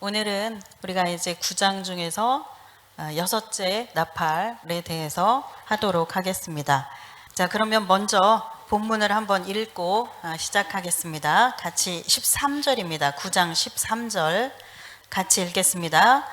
오늘은 우리가 이제 9장 중에서 여섯째 나팔에 대해서 하도록 하겠습니다. 자, 그러면 먼저 본문을 한번 읽고 시작하겠습니다. 같이 13절입니다. 9장 13절 같이 읽겠습니다.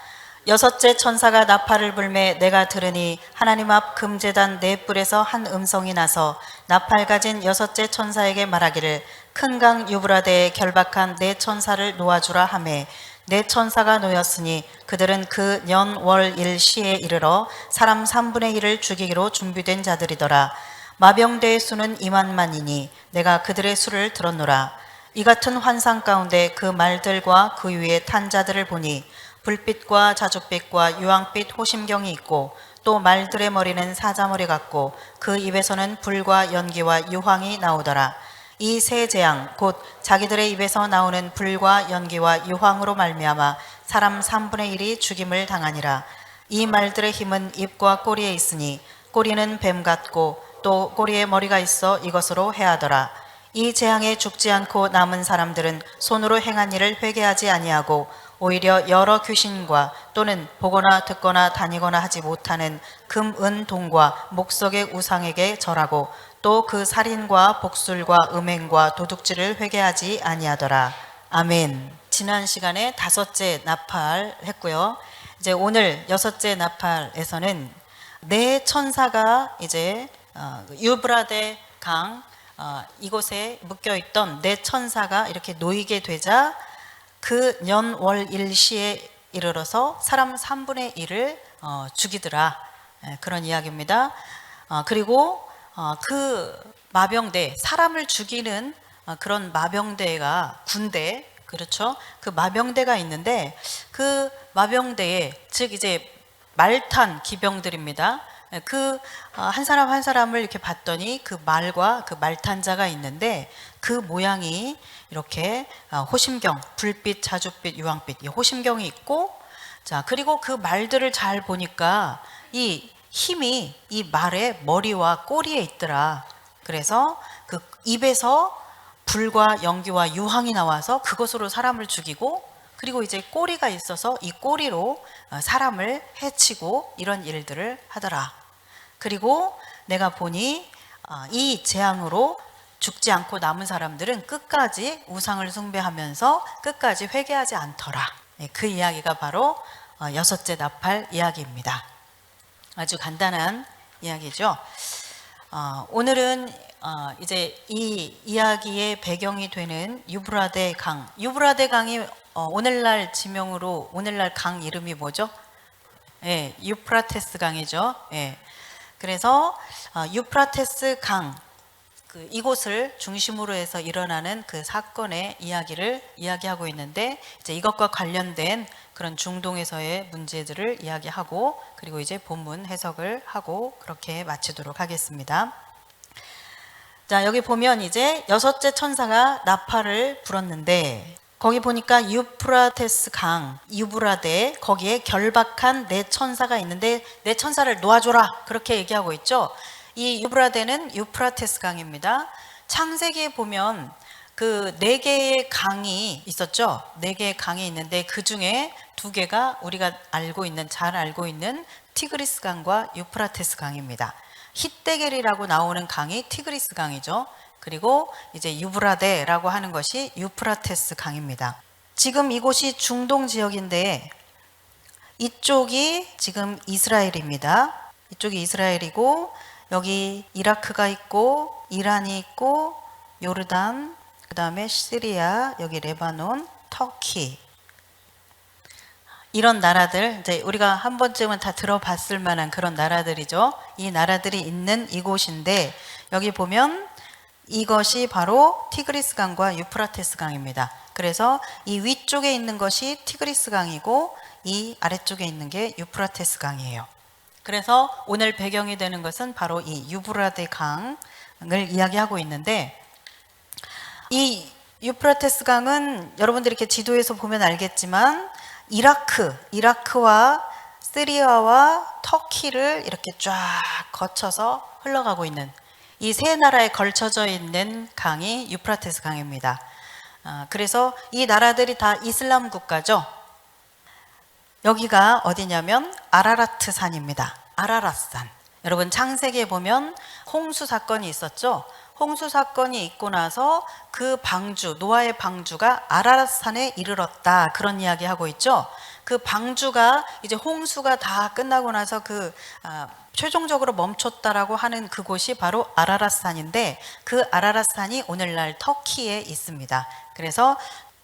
여섯째 천사가 나팔을 불매 내가 들으니 하나님 앞 금제단 네 뿔에서 한 음성이 나서 나팔 가진 여섯째 천사에게 말하기를 큰 강 유브라데에 결박한 네 천사를 놓아주라 하매 네 천사가 놓였으니 그들은 그 년 월 일 시에 이르러 사람 3분의 1을 죽이기로 준비된 자들이더라. 마병대의 수는 2만만이니 내가 그들의 수를 들었노라. 이 같은 환상 가운데 그 말들과 그 위에 탄 자들을 보니 불빛과 자줏빛과 유황빛 호심경이 있고 또 말들의 머리는 사자머리 같고 그 입에서는 불과 연기와 유황이 나오더라. 이 세 재앙 곧 자기들의 입에서 나오는 불과 연기와 유황으로 말미암아 사람 3분의 1이 죽임을 당하니라. 이 말들의 힘은 입과 꼬리에 있으니 꼬리는 뱀 같고 또 꼬리에 머리가 있어 이것으로 해하더라. 이 재앙에 죽지 않고 남은 사람들은 손으로 행한 일을 회개하지 아니하고 오히려 여러 귀신과 또는 보거나 듣거나 다니거나 하지 못하는 금, 은, 동과 목석의 우상에게 절하고 또 그 살인과 복술과 음행과 도둑질을 회개하지 아니하더라. 아멘. 지난 시간에 다섯째 나팔 했고요. 이제 오늘 여섯째 나팔에서는 네 천사가 이제 유브라데 강 이곳에 묶여있던 네 천사가 이렇게 놓이게 되자 그 년 월 일시에 이르러서 사람 3분의 1을 죽이더라. 그런 이야기입니다. 그리고 그 마병대, 사람을 죽이는 그런 마병대가 군대, 그렇죠? 그 마병대가 있는데 그 마병대에 즉 이제 말탄 기병들입니다. 그 한 사람 한 사람을 이렇게 봤더니 그 말과 그 말탄자가 있는데 그 모양이 이렇게 호심경, 불빛, 자줏빛, 유황빛, 이 호심경이 있고, 자 그리고 그 말들을 잘 보니까 이 힘이 이 말의 머리와 꼬리에 있더라. 그래서 그 입에서 불과 연기와 유황이 나와서 그것으로 사람을 죽이고, 그리고 이제 꼬리가 있어서 이 꼬리로 사람을 해치고 이런 일들을 하더라. 그리고 내가 보니 이 재앙으로 죽지 않고 남은 사람들은 끝까지 우상을 숭배하면서 끝까지 회개하지 않더라. 그 이야기가 바로 여섯째 나팔 이야기입니다. 아주 간단한 이야기죠. 오늘은 이제 이 이야기의 배경이 되는 유브라데 강. 유브라데 강이 오늘날 지명으로 오늘날 강 이름이 뭐죠? 예, 유프라테스 강이죠. 예. 그래서 유프라테스 강 이곳을 중심으로 해서 일어나는 그 사건의 이야기를 이야기하고 있는데, 이제 이것과 관련된 그런 중동에서의 문제들을 이야기하고, 그리고 이제 본문 해석을 하고 그렇게 마치도록 하겠습니다. 자, 여기 보면 이제 여섯째 천사가 나팔을 불었는데, 거기 보니까 유프라테스 강, 유브라데, 거기에 결박한 네 천사가 있는데 네 천사를 놓아줘라, 그렇게 얘기하고 있죠. 이 유브라데는 유프라테스 강입니다. 창세기에 보면 그 네 개의 강이 있었죠. 네 개의 강이 있는데 그 중에 두 개가 우리가 잘 알고 있는 티그리스 강과 유프라테스 강입니다. 힛데겔이라고 나오는 강이 티그리스 강이죠. 그리고 이제 유브라데라고 하는 것이 유프라테스 강입니다. 지금 이곳이 중동 지역인데 이쪽이 지금 이스라엘입니다. 이쪽이 이스라엘이고 여기 이라크가 있고 이란이 있고 요르단, 그 다음에 시리아, 여기 레바논, 터키, 이런 나라들, 이제 우리가 한 번쯤은 다 들어봤을 만한 그런 나라들이죠. 이 나라들이 있는 이곳인데 여기 보면 이것이 바로 티그리스 강과 유프라테스 강입니다. 그래서 이 위쪽에 있는 것이 티그리스 강이고 이 아래쪽에 있는 게 유프라테스 강이에요. 그래서 오늘 배경이 되는 것은 바로 이 유브라데 강을 이야기하고 있는데, 이 유프라테스 강은 여러분들이 이렇게 지도에서 보면 알겠지만 이라크와 시리아와 터키를 이렇게 쫙 거쳐서 흘러가고 있는 이 세 나라에 걸쳐져 있는 강이 유프라테스 강입니다. 그래서 이 나라들이 다 이슬람 국가죠. 여기가 어디냐면 아라라트 산입니다. 아라랏산. 여러분 창세기에 보면 홍수 사건이 있었죠. 홍수 사건이 있고 나서 그 방주, 노아의 방주가 아라랏산에 이르렀다. 그런 이야기 하고 있죠. 그 방주가 이제 홍수가 다 끝나고 나서 최종적으로 멈췄다라고 하는 그곳이 바로 아라랏산인데, 그 아라랏산이 오늘날 터키에 있습니다. 그래서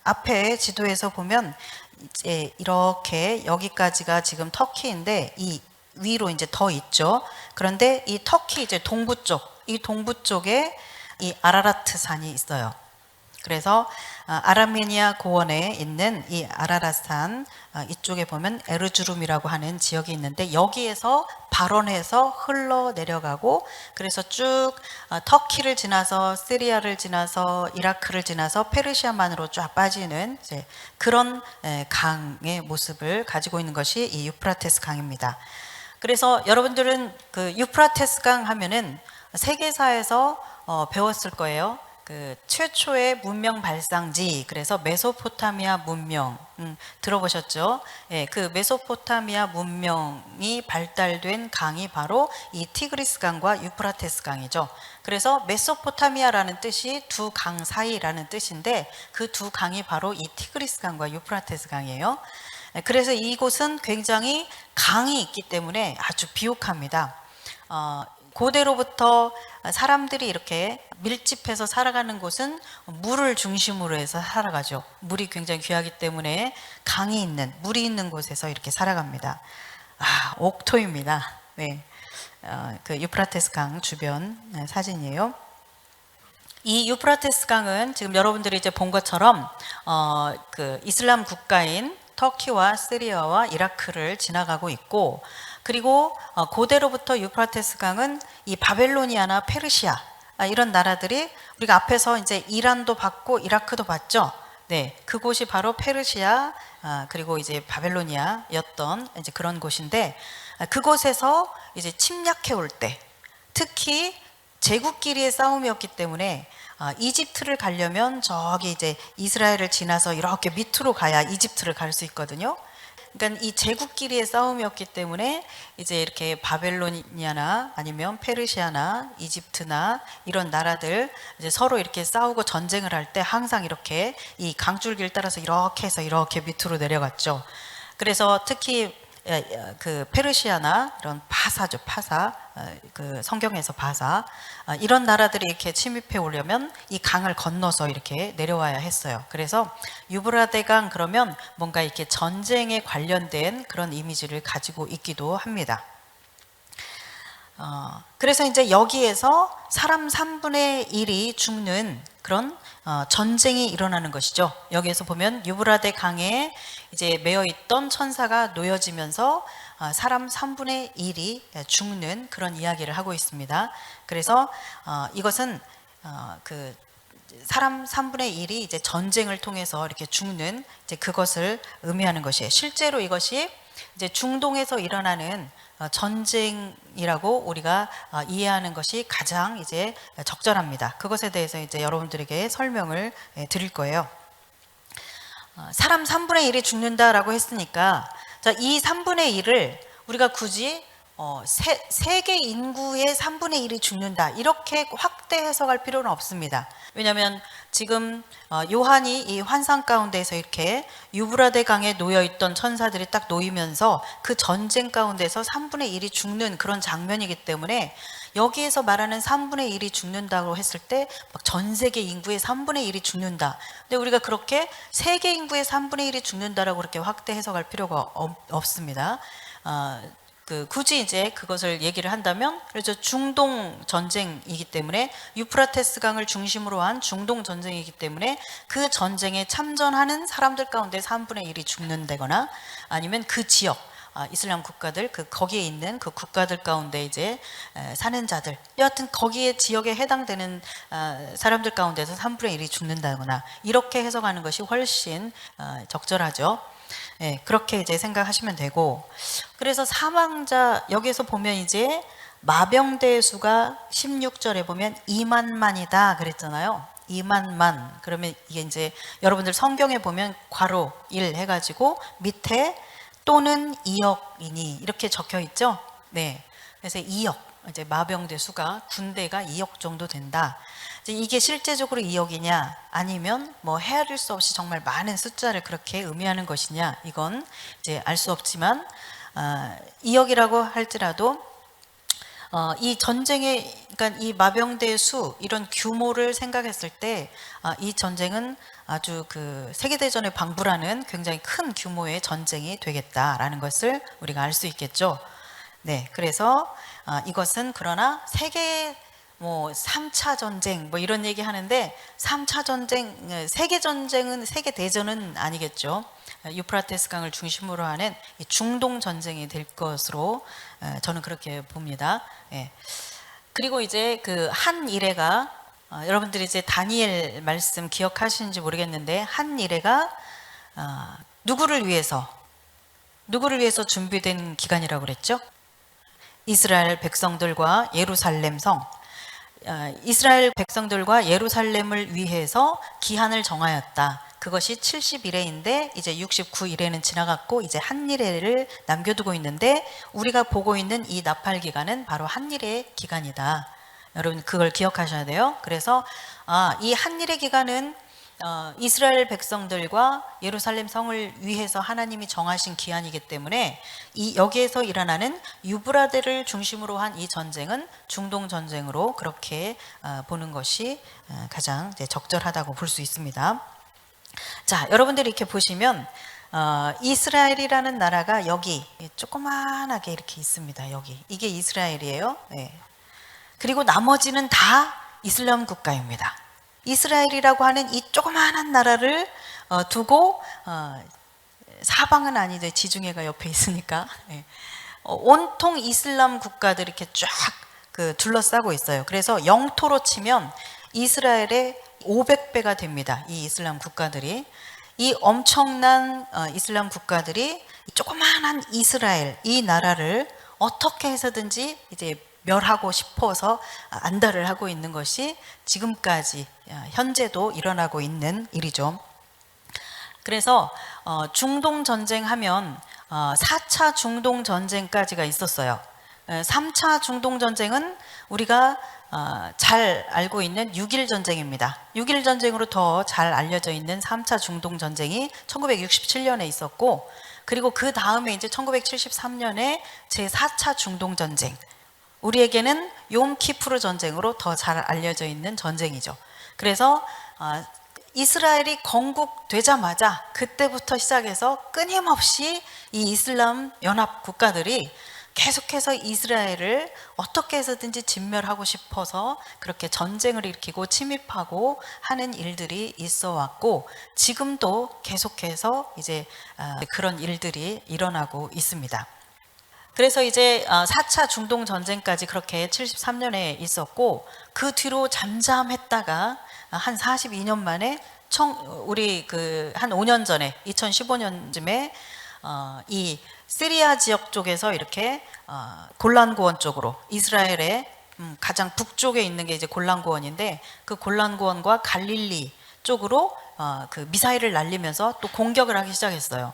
앞에 지도에서 보면 이제 이렇게 여기까지가 지금 터키인데 이 위로 이제 더 있죠. 그런데 이 터키 이제 동부 쪽, 이 동부 쪽에 이 아라라트 산이 있어요. 그래서 아르메니아 고원에 있는 이 아라랏산 이쪽에 보면 에르주름이라고 하는 지역이 있는데, 여기에서 발원해서 흘러 내려가고, 그래서 쭉 터키를 지나서 시리아를 지나서 이라크를 지나서 페르시아만으로 쫙 빠지는 이제 그런 강의 모습을 가지고 있는 것이 이 유프라테스 강입니다. 그래서 여러분들은 그 유프라테스 강 하면은 세계사에서 배웠을 거예요. 그 최초의 문명 발상지, 그래서 메소포타미아 문명 들어보셨죠? 예, 그 메소포타미아 문명이 발달된 강이 바로 이 티그리스 강과 유프라테스 강이죠. 그래서 메소포타미아라는 뜻이 두 강 사이라는 뜻인데, 그 두 강이 바로 이 티그리스 강과 유프라테스 강이에요. 그래서 이곳은 굉장히 강이 있기 때문에 아주 비옥합니다. 고대로부터 사람들이 이렇게 밀집해서 살아가는 곳은 물을 중심으로 해서 살아가죠. 물이 굉장히 귀하기 때문에 강이 있는, 물이 있는 곳에서 이렇게 살아갑니다. 옥토입니다. 네, 그 유프라테스 강 주변 사진이에요. 이 유프라테스 강은 지금 여러분들이 이제 본 것처럼 그 이슬람 국가인 터키와 시리아와 이라크를 지나가고 있고, 그리고 고대로부터 유프라테스 강은 이 바벨로니아나 페르시아 이런 나라들이, 우리가 앞에서 이제 이란도 봤고 이라크도 봤죠. 네, 그곳이 바로 페르시아 그리고 이제 바벨로니아였던 이제 그런 곳인데, 그곳에서 이제 침략해 올 때, 특히 제국끼리의 싸움이었기 때문에 이집트를 가려면 저기 이제 이스라엘을 지나서 이렇게 밑으로 가야 이집트를 갈 수 있거든요. 그러니까 이 제국끼리의 싸움이었기 때문에 이제 이렇게 바벨로니아나 아니면 페르시아나 이집트나 이런 나라들 이제 서로 이렇게 싸우고 전쟁을 할 때 항상 이렇게 이 강줄기를 따라서 이렇게 해서 이렇게 밑으로 내려갔죠. 그래서 특히 그 페르시아나 이런 파사죠, 파사, 그 성경에서 바사, 이런 나라들이 이렇게 침입해 오려면 이 강을 건너서 이렇게 내려와야 했어요. 그래서 유브라데강 그러면 뭔가 이렇게 전쟁에 관련된 그런 이미지를 가지고 있기도 합니다. 그래서 이제 여기에서 사람 3분의 1이 죽는 그런 전쟁이 일어나는 것이죠. 여기에서 보면 유브라데 강에 이제 매여 있던 천사가 놓여지면서 사람 3분의 1이 죽는 그런 이야기를 하고 있습니다. 그래서 이것은 그 사람 3분의 1이 이제 전쟁을 통해서 이렇게 죽는 이제 그것을 의미하는 것이에요. 실제로 이것이 이제 중동에서 일어나는 전쟁이라고 우리가 이해하는 것이 가장 이제 적절합니다. 그것에 대해서 이제 여러분들에게 설명을 드릴 거예요. 사람 3분의 1이 죽는다라고 했으니까, 자, 이 3분의 1을 우리가 굳이 세계 인구의 3분의 1이 죽는다 이렇게 확대 해석할 필요는 없습니다. 왜냐하면 지금 요한이 이 환상 가운데서 이렇게 유브라데 강에 놓여 있던 천사들이 딱 놓이면서 그 전쟁 가운데서 3분의 1이 죽는 그런 장면이기 때문에, 여기에서 말하는 3분의 1이 죽는다고 했을 때 막 전 세계 인구의 3분의 1이 죽는다. 근데 우리가 그렇게 세계 인구의 3분의 1이 죽는다라고 그렇게 확대 해석할 필요가 없습니다. 굳이 이제 그것을 얘기를 한다면, 그래서 중동 전쟁이기 때문에, 유프라테스 강을 중심으로 한 중동 전쟁이기 때문에 그 전쟁에 참전하는 사람들 가운데 3분의 1이 죽는다거나, 아니면 그 지역 이슬람 국가들, 거기에 있는 그 국가들 가운데 이제 사는 자들, 여하튼 거기에 지역에 해당되는 사람들 가운데서 3분의 1이 죽는다거나, 이렇게 해석하는 것이 훨씬 적절하죠. 네, 그렇게 이제 생각하시면 되고, 그래서 사망자 여기에서 보면 이제 마병대의 수가 16절에 보면 2만만이다 그랬잖아요. 2만만. 그러면 이게 이제 여러분들 성경에 보면 괄호 1 해가지고 밑에 또는 2억이니 이렇게 적혀 있죠. 네, 그래서 2억, 이제 마병대 수가 군대가 2억 정도 된다. 이제 이게 실제적으로 2억이냐 아니면 뭐 헤아릴 수 없이 정말 많은 숫자를 그렇게 의미하는 것이냐, 이건 이제 알 수 없지만 2억이라고 할지라도 이 전쟁의, 그러니까 이 마병대 수, 이런 규모를 생각했을 때 이 전쟁은 아주 그 세계대전의 방불하는 굉장히 큰 규모의 전쟁이 되겠다라는 것을 우리가 알 수 있겠죠. 네, 그래서 이것은 그러나 세계 뭐 3차 전쟁 뭐 이런 얘기 하는데 3차 전쟁, 세계 전쟁은, 세계 대전은 아니겠죠. 유프라테스 강을 중심으로 하는 중동 전쟁이 될 것으로 저는 그렇게 봅니다. 예. 그리고 이제 그 한 이레가 여러분들이 이제 다니엘 말씀 기억하시는지 모르겠는데, 한 이레가 누구를 위해서 준비된 기간이라고 그랬죠? 이스라엘 백성들과 예루살렘 성, 이스라엘 백성들과 예루살렘을 위해서 기한을 정하였다. 그것이 70일에인데 이제 69일에는 지나갔고 이제 한일회를 남겨두고 있는데, 우리가 보고 있는 이 나팔 기간은 바로 한일회 기간이다. 여러분 그걸 기억하셔야 돼요. 그래서 이 한일회 기간은 이스라엘 백성들과 예루살렘 성을 위해서 하나님이 정하신 기한이기 때문에 여기에서 일어나는 유브라데를 중심으로 한 이 전쟁은 중동 전쟁으로 그렇게 보는 것이 가장 적절하다고 볼 수 있습니다. 자, 여러분들이 이렇게 보시면 이스라엘이라는 나라가 여기 조그만하게 이렇게 있습니다. 여기 이게 이스라엘이에요. 네. 그리고 나머지는 다 이슬람 국가입니다. 이스라엘이라고 하는 이 조그만한 나라를 두고 사방은 아니죠. 지중해가 옆에 있으니까 온통 이슬람 국가들이 이렇게 쫙 둘러싸고 있어요. 그래서 영토로 치면 이스라엘의 500배가 됩니다. 이 이슬람 국가들이. 이 엄청난 이슬람 국가들이 조그만한 이스라엘, 이 나라를 어떻게 해서든지 이제 멸하고 싶어서 안달을 하고 있는 것이 지금까지 현재도 일어나고 있는 일이죠. 그래서 중동 전쟁 하면 4차 중동 전쟁까지가 있었어요. 3차 중동 전쟁은 우리가 잘 알고 있는 6.1 전쟁입니다. 6.1 전쟁으로 더 잘 알려져 있는 3차 중동 전쟁이 1967년에 있었고, 그리고 그 다음에 이제 1973년에 제4차 중동 전쟁, 우리에게는 욤키푸르 전쟁으로 더 잘 알려져 있는 전쟁이죠. 그래서 이스라엘이 건국되자마자 그때부터 시작해서 끊임없이 이 이슬람 연합 국가들이 계속해서 이스라엘을 어떻게 해서든지 진멸하고 싶어서 그렇게 전쟁을 일으키고 침입하고 하는 일들이 있어 왔고, 지금도 계속해서 이제 그런 일들이 일어나고 있습니다. 그래서 이제 4차 중동 전쟁까지 그렇게 73년에 있었고, 그 뒤로 잠잠했다가 한 42년 만에 우리 한 5년 전에 2015년쯤에 이 시리아 지역 쪽에서 이렇게 골란고원 쪽으로, 이스라엘의 가장 북쪽에 있는 게 이제 골란고원인데, 그 골란고원과 갈릴리 쪽으로 그 미사일을 날리면서 또 공격을 하기 시작했어요.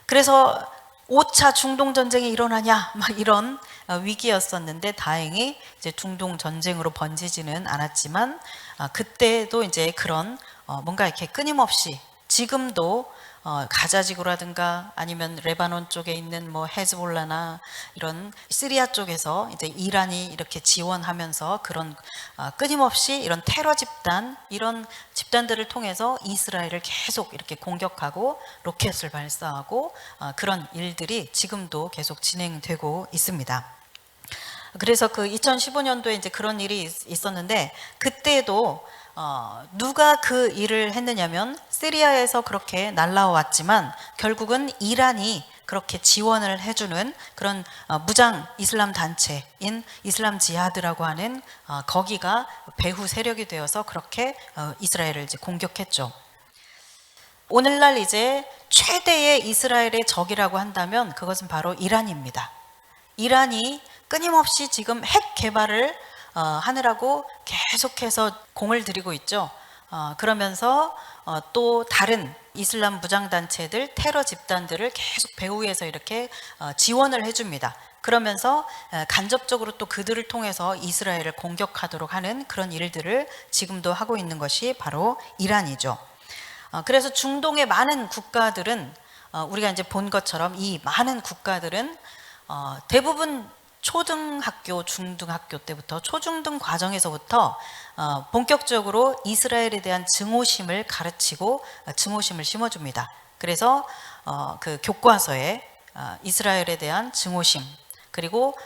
그래서 5차 중동 전쟁이 일어나냐 막 이런 위기였었는데, 다행히 이제 중동 전쟁으로 번지지는 않았지만 그때도 이제 그런 뭔가 이렇게 끊임없이 지금도 가자지구라든가 아니면 레바논 쪽에 있는 뭐 헤즈볼라나 이런 시리아 쪽에서 이제 이란이 이렇게 지원하면서 그런 끊임없이 이런 테러 집단, 이런 집단들을 통해서 이스라엘을 계속 이렇게 공격하고 로켓을 발사하고 그런 일들이 지금도 계속 진행되고 있습니다. 그래서 그 2015년도에 이제 그런 일이 있었는데, 그때도 누가 그 일을 했느냐면 시리아에서 그렇게 날라왔지만 결국은 이란이 그렇게 지원을 해주는 그런 무장 이슬람 단체인 이슬람 지하드라고 하는 거기가 배후 세력이 되어서 그렇게 이스라엘을 이제 공격했죠. 오늘날 이제 최대의 이스라엘의 적이라고 한다면 그것은 바로 이란입니다. 이란이 끊임없이 지금 핵 개발을 하느라고 계속해서 공을 들이고 있죠. 그러면서 또 다른 이슬람 무장단체들, 테러 집단들을 계속 배후에서 이렇게 지원을 해줍니다. 그러면서 간접적으로 또 그들을 통해서 이스라엘을 공격하도록 하는 그런 일들을 지금도 하고 있는 것이 바로 이란이죠. 그래서 중동의 많은 국가들은 우리가 이제 본 것처럼 이 많은 국가들은 대부분 초등학교, 중등학교 때부터 초중등 과정에서부터 본격적으로 이스라엘에 대한 증오심을 가르치고 증오심을 심어줍니다. 그래서 그 교과서에 이스라엘에 대한 증오심, 그리고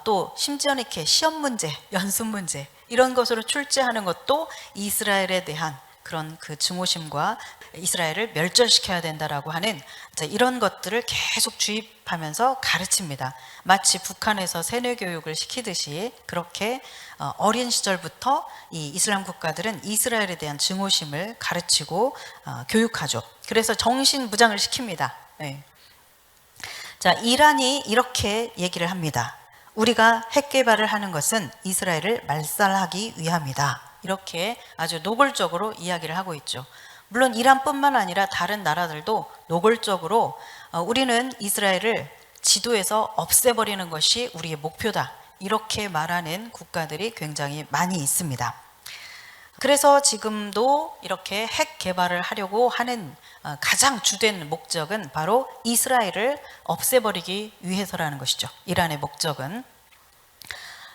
또 심지어는 이렇게 시험 문제, 연습 문제 이런 것으로 출제하는 것도 이스라엘에 대한 그런 그 증오심과 이스라엘을 멸절시켜야 된다라고 하는 이런 것들을 계속 주입하면서 가르칩니다. 마치 북한에서 세뇌 교육을 시키듯이 그렇게 어린 시절부터 이 이슬람 국가들은 이스라엘에 대한 증오심을 가르치고 교육하죠. 그래서 정신 무장을 시킵니다. 네. 자, 이란이 이렇게 얘기를 합니다. 우리가 핵 개발을 하는 것은 이스라엘을 말살하기 위함이다. 이렇게 아주 노골적으로 이야기를 하고 있죠. 물론 이란뿐만 아니라 다른 나라들도 노골적으로 우리는 이스라엘을 지도에서 없애버리는 것이 우리의 목표다. 이렇게 말하는 국가들이 굉장히 많이 있습니다. 그래서 지금도 이렇게 핵 개발을 하려고 하는 가장 주된 목적은 바로 이스라엘을 없애버리기 위해서라는 것이죠. 이란의 목적은.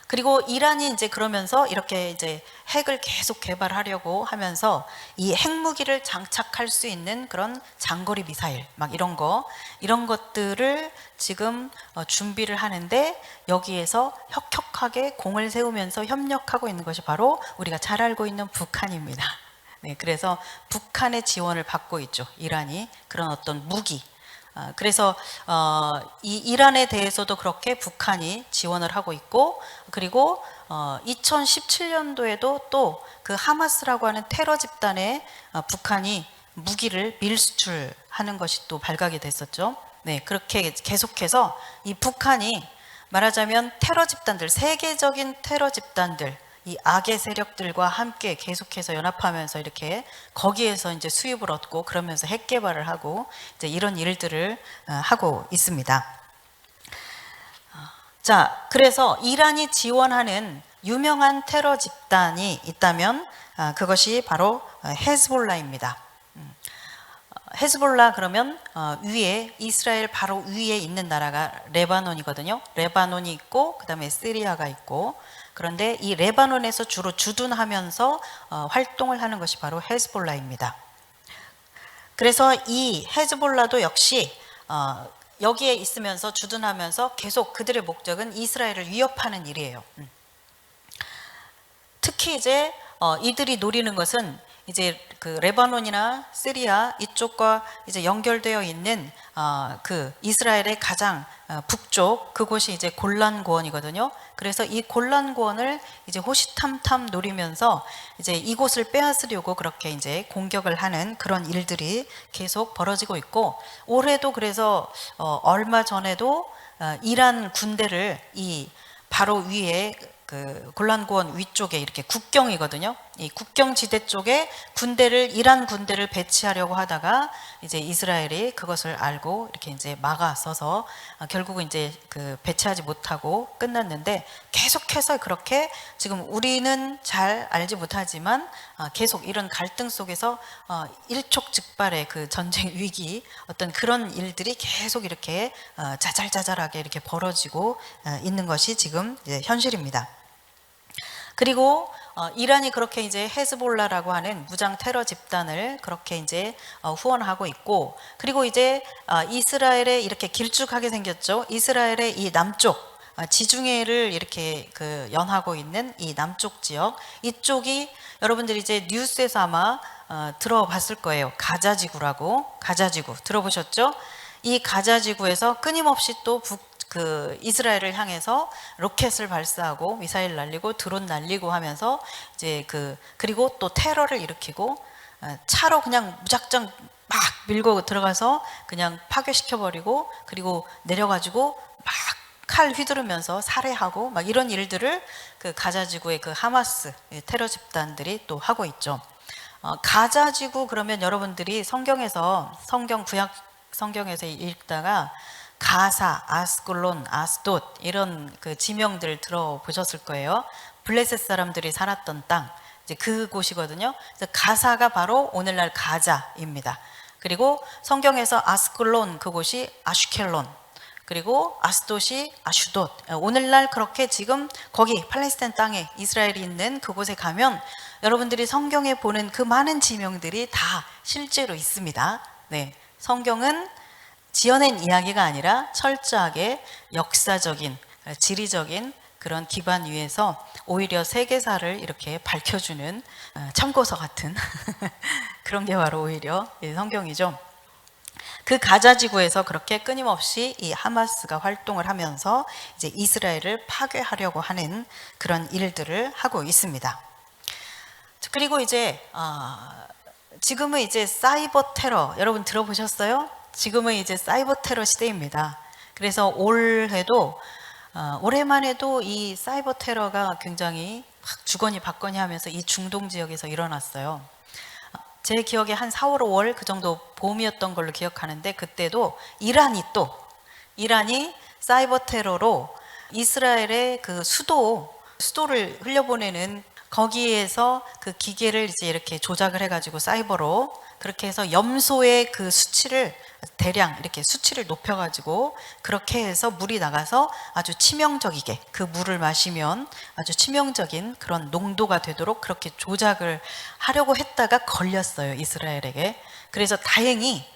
그리고 이란이 이제 그러면서 이렇게 이제 핵을 계속 개발하려고 하면서 이 핵무기를 장착할 수 있는 그런 장거리 미사일 막 이런 것들을 지금 준비를 하는데 여기에서 혁혁하게 공을 세우면서 협력하고 있는 것이 바로 우리가 잘 알고 있는 북한입니다. 네, 그래서 북한의 지원을 받고 있죠. 이란이 그런 어떤 무기. 그래서 이 이란에 대해서도 그렇게 북한이 지원을 하고 있고, 그리고 2017년도에도 또 그 하마스라고 하는 테러 집단에 북한이 무기를 밀수출하는 것이 또 발각이 됐었죠. 네, 그렇게 계속해서 이 북한이 말하자면 테러 집단들, 세계적인 테러 집단들, 이 악의 세력들과 함께 계속해서 연합하면서 이렇게 거기에서 이제 수입을 얻고 그러면서 핵 개발을 하고 이제 이런 일들을 하고 있습니다. 자, 그래서 이란이 지원하는 유명한 테러 집단이 있다면 그것이 바로 헤즈볼라입니다. 헤즈볼라 그러면 위에 이스라엘 바로 위에 있는 나라가 레바논이거든요. 레바논이 있고 그다음에 시리아가 있고, 그런데 이 레바논에서 주로 주둔하면서 활동을 하는 것이 바로 헤즈볼라입니다. 그래서 이 헤즈볼라도 역시 여기에 있으면서 주둔하면서 계속 그들의 목적은 이스라엘을 위협하는 일이에요. 특히 이제 이들이 노리는 것은 이제 그 레바논이나 시리아 이쪽과 이제 연결되어 있는 그 이스라엘의 가장 북쪽 그곳이 이제 골란고원이거든요. 그래서 이 골란고원을 이제 호시탐탐 노리면서 이제 이곳을 빼앗으려고 그렇게 이제 공격을 하는 그런 일들이 계속 벌어지고 있고, 올해도 그래서 얼마 전에도 이란 군대를 이 바로 위에 그 골란고원 위쪽에 이렇게 국경이거든요. 이 국경 지대 쪽에 이란 군대를 배치하려고 하다가 이제 이스라엘이 그것을 알고 이렇게 이제 막아서서 결국은 이제 그 배치하지 못하고 끝났는데, 계속해서 그렇게 지금 우리는 잘 알지 못하지만 계속 이런 갈등 속에서 일촉즉발의 그 전쟁 위기 어떤 그런 일들이 계속 이렇게 자잘자잘하게 이렇게 벌어지고 있는 것이 지금 이제 현실입니다. 그리고 이란이 그렇게 이제 헤즈볼라라고 하는 무장 테러 집단을 그렇게 이제 후원하고 있고, 그리고 이제 이스라엘에 이렇게 길쭉하게 생겼죠. 이스라엘의 이 남쪽 지중해를 이렇게 그 연하고 있는 이 남쪽 지역, 이쪽이 여러분들이 이제 뉴스에서 아마 들어봤을 거예요. 가자지구라고. 가자지구 들어보셨죠? 이 가자지구에서 끊임없이 또 그 이스라엘을 향해서 로켓을 발사하고 미사일 날리고 드론 날리고 하면서 이제 그리고 또 테러를 일으키고 차로 그냥 무작정 막 밀고 들어가서 그냥 파괴시켜 버리고, 그리고 내려가지고 막 칼 휘두르면서 살해하고 막 이런 일들을 그 가자지구의 그 하마스 테러 집단들이 또 하고 있죠. 가자 지구 그러면 여러분들이 성경 구약 성경에서 읽다가 가사, 아스글론, 아스돗 이런 그 지명들 들어보셨을 거예요. 블레셋 사람들이 살았던 땅, 이제 그곳이거든요. 그래서 가사가 바로 오늘날 가자입니다. 그리고 성경에서 아스글론 그곳이 아슈켈론, 그리고 아스돗이 아슈돗. 오늘날 그렇게 지금 거기 팔레스타인 땅에 이스라엘이 있는 그곳에 가면 여러분들이 성경에 보는 그 많은 지명들이 다 실제로 있습니다. 네, 성경은 지어낸 이야기가 아니라 철저하게 역사적인, 지리적인 그런 기반 위에서 오히려 세계사를 이렇게 밝혀주는 참고서 같은 그런 게 바로 오히려 성경이죠. 그 가자 지구에서 그렇게 끊임없이 이 하마스가 활동을 하면서 이제 이스라엘을 파괴하려고 하는 그런 일들을 하고 있습니다. 그리고 이제 지금은 이제 사이버 테러 여러분 들어보셨어요? 지금은 이제 사이버 테러 시대입니다. 그래서 올해도 올해만 해도 이 사이버 테러가 굉장히 막 주거니 받거니 하면서 이 중동 지역에서 일어났어요. 제 기억에 한 4월, 5월 그 정도 봄이었던 걸로 기억하는데 그때도 이란이 사이버 테러로 이스라엘의 그 수도를 흘려보내는 거기에서 그 기계를 이제 이렇게 조작을 해가지고 사이버로 그렇게 해서 염소의 그 수치를 대량 이렇게 수치를 높여가지고 그렇게 해서 물이 나가서 아주 치명적이게 그 물을 마시면 아주 치명적인 그런 농도가 되도록 그렇게 조작을 하려고 했다가 걸렸어요, 이스라엘에게. 그래서 다행히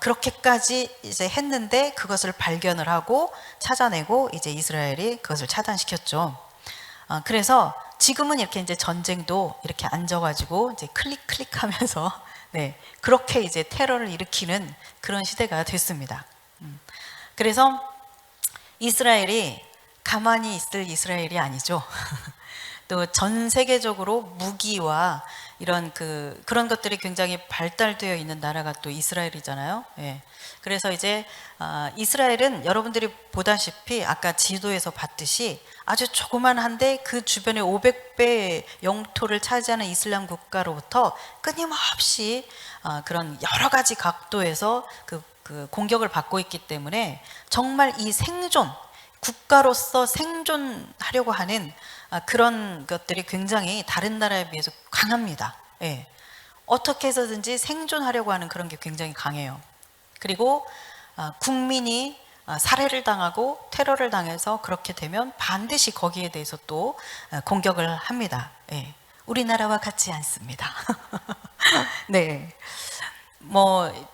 그렇게까지 이제 했는데 그것을 발견을 하고 찾아내고 이제 이스라엘이 그것을 차단시켰죠. 그래서 지금은 이렇게 이제 전쟁도 이렇게 앉아가지고 이제 클릭하면서 네, 그렇게 이제 테러를 일으키는 그런 시대가 됐습니다. 그래서 이스라엘이 가만히 있을 이스라엘이 아니죠. 또 전 세계적으로 무기와 이런 그런 것들이 굉장히 발달되어 있는 나라가 또 이스라엘이잖아요. 예. 그래서 이제 이스라엘은 여러분들이 보다시피 아까 지도에서 봤듯이 아주 조그만한데 그 주변에 500배 영토를 차지하는 이슬람 국가로부터 끊임없이 그런 여러 가지 각도에서 그 공격을 받고 있기 때문에 정말 이 국가로서 생존하려고 하는 그런 것들이 굉장히 다른 나라에 비해서 강합니다. 예. 어떻게 해서든지 생존하려고 하는 그런 게 굉장히 강해요. 그리고 국민이 살해를 당하고 테러를 당해서 그렇게 되면 반드시 거기에 대해서 또 공격을 합니다. 예. 우리나라와 같지 않습니다. 네.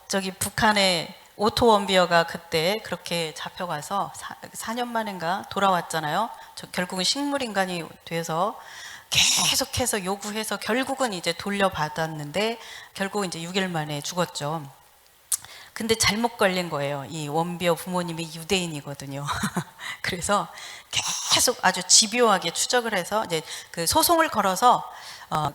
저기 북한의 오토 원비어가 그때 그렇게 잡혀가서 4년 만인가 돌아왔잖아요. 결국은 식물인간이 돼서 계속해서 요구해서 결국은 이제 돌려받았는데 결국은 이제 6일 만에 죽었죠. 근데 잘못 걸린 거예요. 이 원비어 부모님이 유대인이거든요. 그래서 계속 아주 집요하게 추적을 해서 이제 그 소송을 걸어서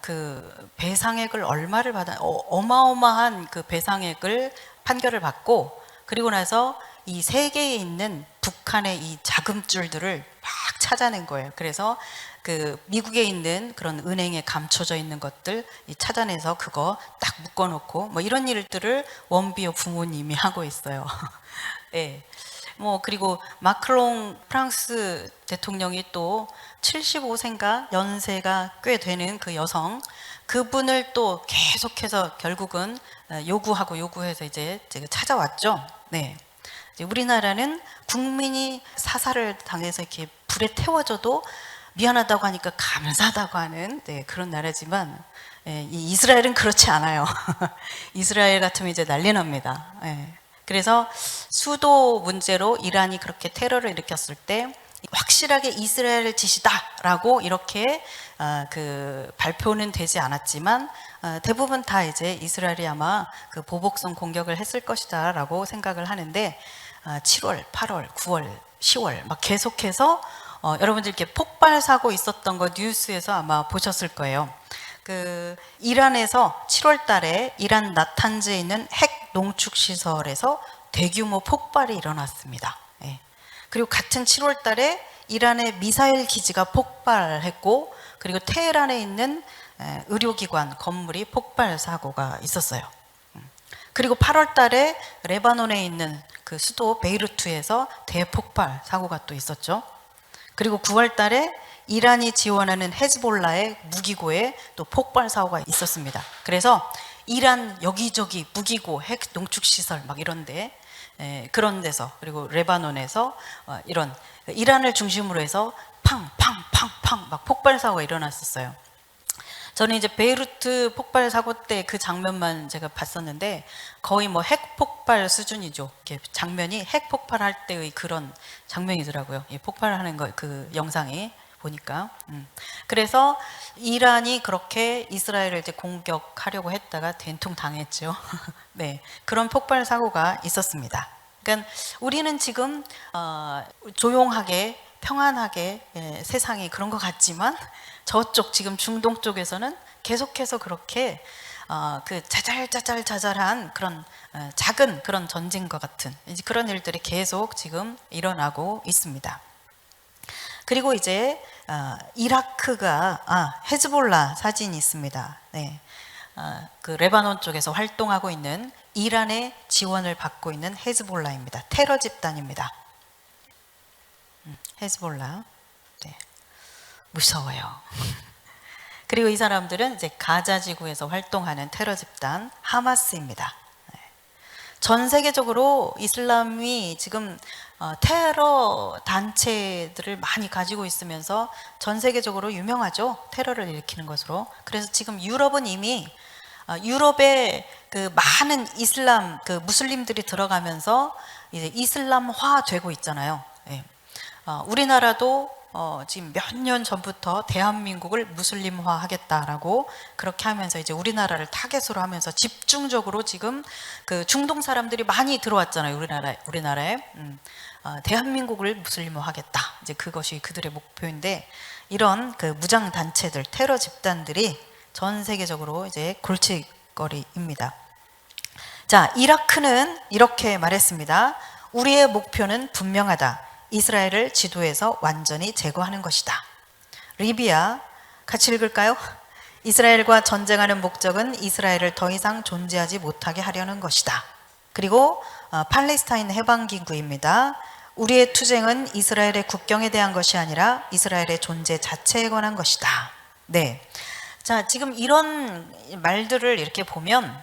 그 배상액을 얼마를 어마어마한 그 배상액을 판결을 받고 그리고 나서 이 세계에 있는 북한의 이 자금줄들을 막 찾아낸 거예요. 그래서 그 미국에 있는 그런 은행에 감춰져 있는 것들 찾아내서 그거 딱 묶어놓고 뭐 이런 일들을 원비어 부모님이 하고 있어요. 네. 그리고 마크롱 프랑스 대통령이 또 75세인가 연세가 꽤 되는 그 여성 그분을 또 계속해서 결국은 요구해서 이제 찾아왔죠. 네. 이제 우리나라는 국민이 사살을 당해서 이렇게 불에 태워져도 미안하다고 하니까 감사하다고 하는 그런 나라지만 이 이스라엘은 그렇지 않아요. 이스라엘 같으면 이제 난리 납니다. 그래서 수도 문제로 이란이 그렇게 테러를 일으켰을 때 확실하게 이스라엘 짓이다라고 이렇게 그 발표는 되지 않았지만 대부분 다 이제 이스라엘이 아마 그 보복성 공격을 했을 것이다라고 생각을 하는데 7월, 8월, 9월, 10월 막 계속해서 여러분들 이렇게 폭발 사고 있었던 거 뉴스에서 아마 보셨을 거예요. 그 이란에서 7월 달에 이란 나탄즈에 있는 핵 농축 시설에서 대규모 폭발이 일어났습니다. 예. 그리고 같은 7월 달에 이란의 미사일 기지가 폭발했고 그리고 테헤란에 있는 의료기관 건물이 폭발 사고가 있었어요. 그리고 8월 달에 레바논에 있는 그 수도 베이루트에서 대폭발 사고가 또 있었죠. 그리고 9월 달에 이란이 지원하는 헤즈볼라의 무기고에 또 폭발 사고가 있었습니다. 그래서 이란 여기저기 무기고 핵 농축 시설 막 이런데 그런 데서, 그리고 레바논에서 이런 이란을 중심으로 해서 팡팡팡팡 막 폭발 사고가 일어났었어요. 저는 이제 베이루트 폭발 사고 때 그 장면만 제가 봤었는데 거의 뭐 핵 폭발 수준이죠. 이렇게 장면이 핵 폭발할 때의 그런 장면이더라고요. 이 폭발하는 거 그 영상이 보니까. 그래서 이란이 그렇게 이스라엘을 이제 공격하려고 했다가 된통 당했죠. 네, 그런 폭발 사고가 있었습니다. 그러니까 우리는 지금 조용하게 평안하게 세상이 그런 것 같지만 저쪽 지금 중동 쪽에서는 계속해서 그렇게 그 자잘한 그런 작은 그런 전쟁과 같은 이제 그런 일들이 계속 지금 일어나고 있습니다. 그리고 이제 이라크가 헤즈볼라 사진이 있습니다. 네. 그 레바논 쪽에서 활동하고 있는 이란의 지원을 받고 있는 헤즈볼라입니다. 테러 집단입니다. 헤즈볼라. 네. 무서워요. 그리고 이 사람들은 이제 가자 지구에서 활동하는 테러 집단 하마스입니다. 전 세계적으로 이슬람이 지금 테러 단체들을 많이 가지고 있으면서 전 세계적으로 유명하죠. 테러를 일으키는 것으로. 그래서 지금 유럽은 이미 유럽에 그 많은 이슬람 그 무슬림들이 들어가면서 이제 이슬람화 되고 있잖아요. 예. 우리나라도 지금 몇 년 전부터 대한민국을 무슬림화 하겠다라고 그렇게 하면서 이제 우리나라를 타겟으로 하면서 집중적으로 지금 그 중동 사람들이 많이 들어왔잖아요. 우리나라에. 대한민국을 무슬림화 하겠다. 이제 그것이 그들의 목표인데 이런 그 무장 단체들, 테러 집단들이 전 세계적으로 이제 골칫거리입니다. 자, 이라크는 이렇게 말했습니다. 우리의 목표는 분명하다. 이스라엘을 지도에서 완전히 제거하는 것이다. 리비아, 같이 읽을까요? 이스라엘과 전쟁하는 목적은 이스라엘을 더 이상 존재하지 못하게 하려는 것이다. 그리고 팔레스타인 해방기구입니다. 우리의 투쟁은 이스라엘의 국경에 대한 것이 아니라 이스라엘의 존재 자체에 관한 것이다. 네. 자, 지금 이런 말들을 이렇게 보면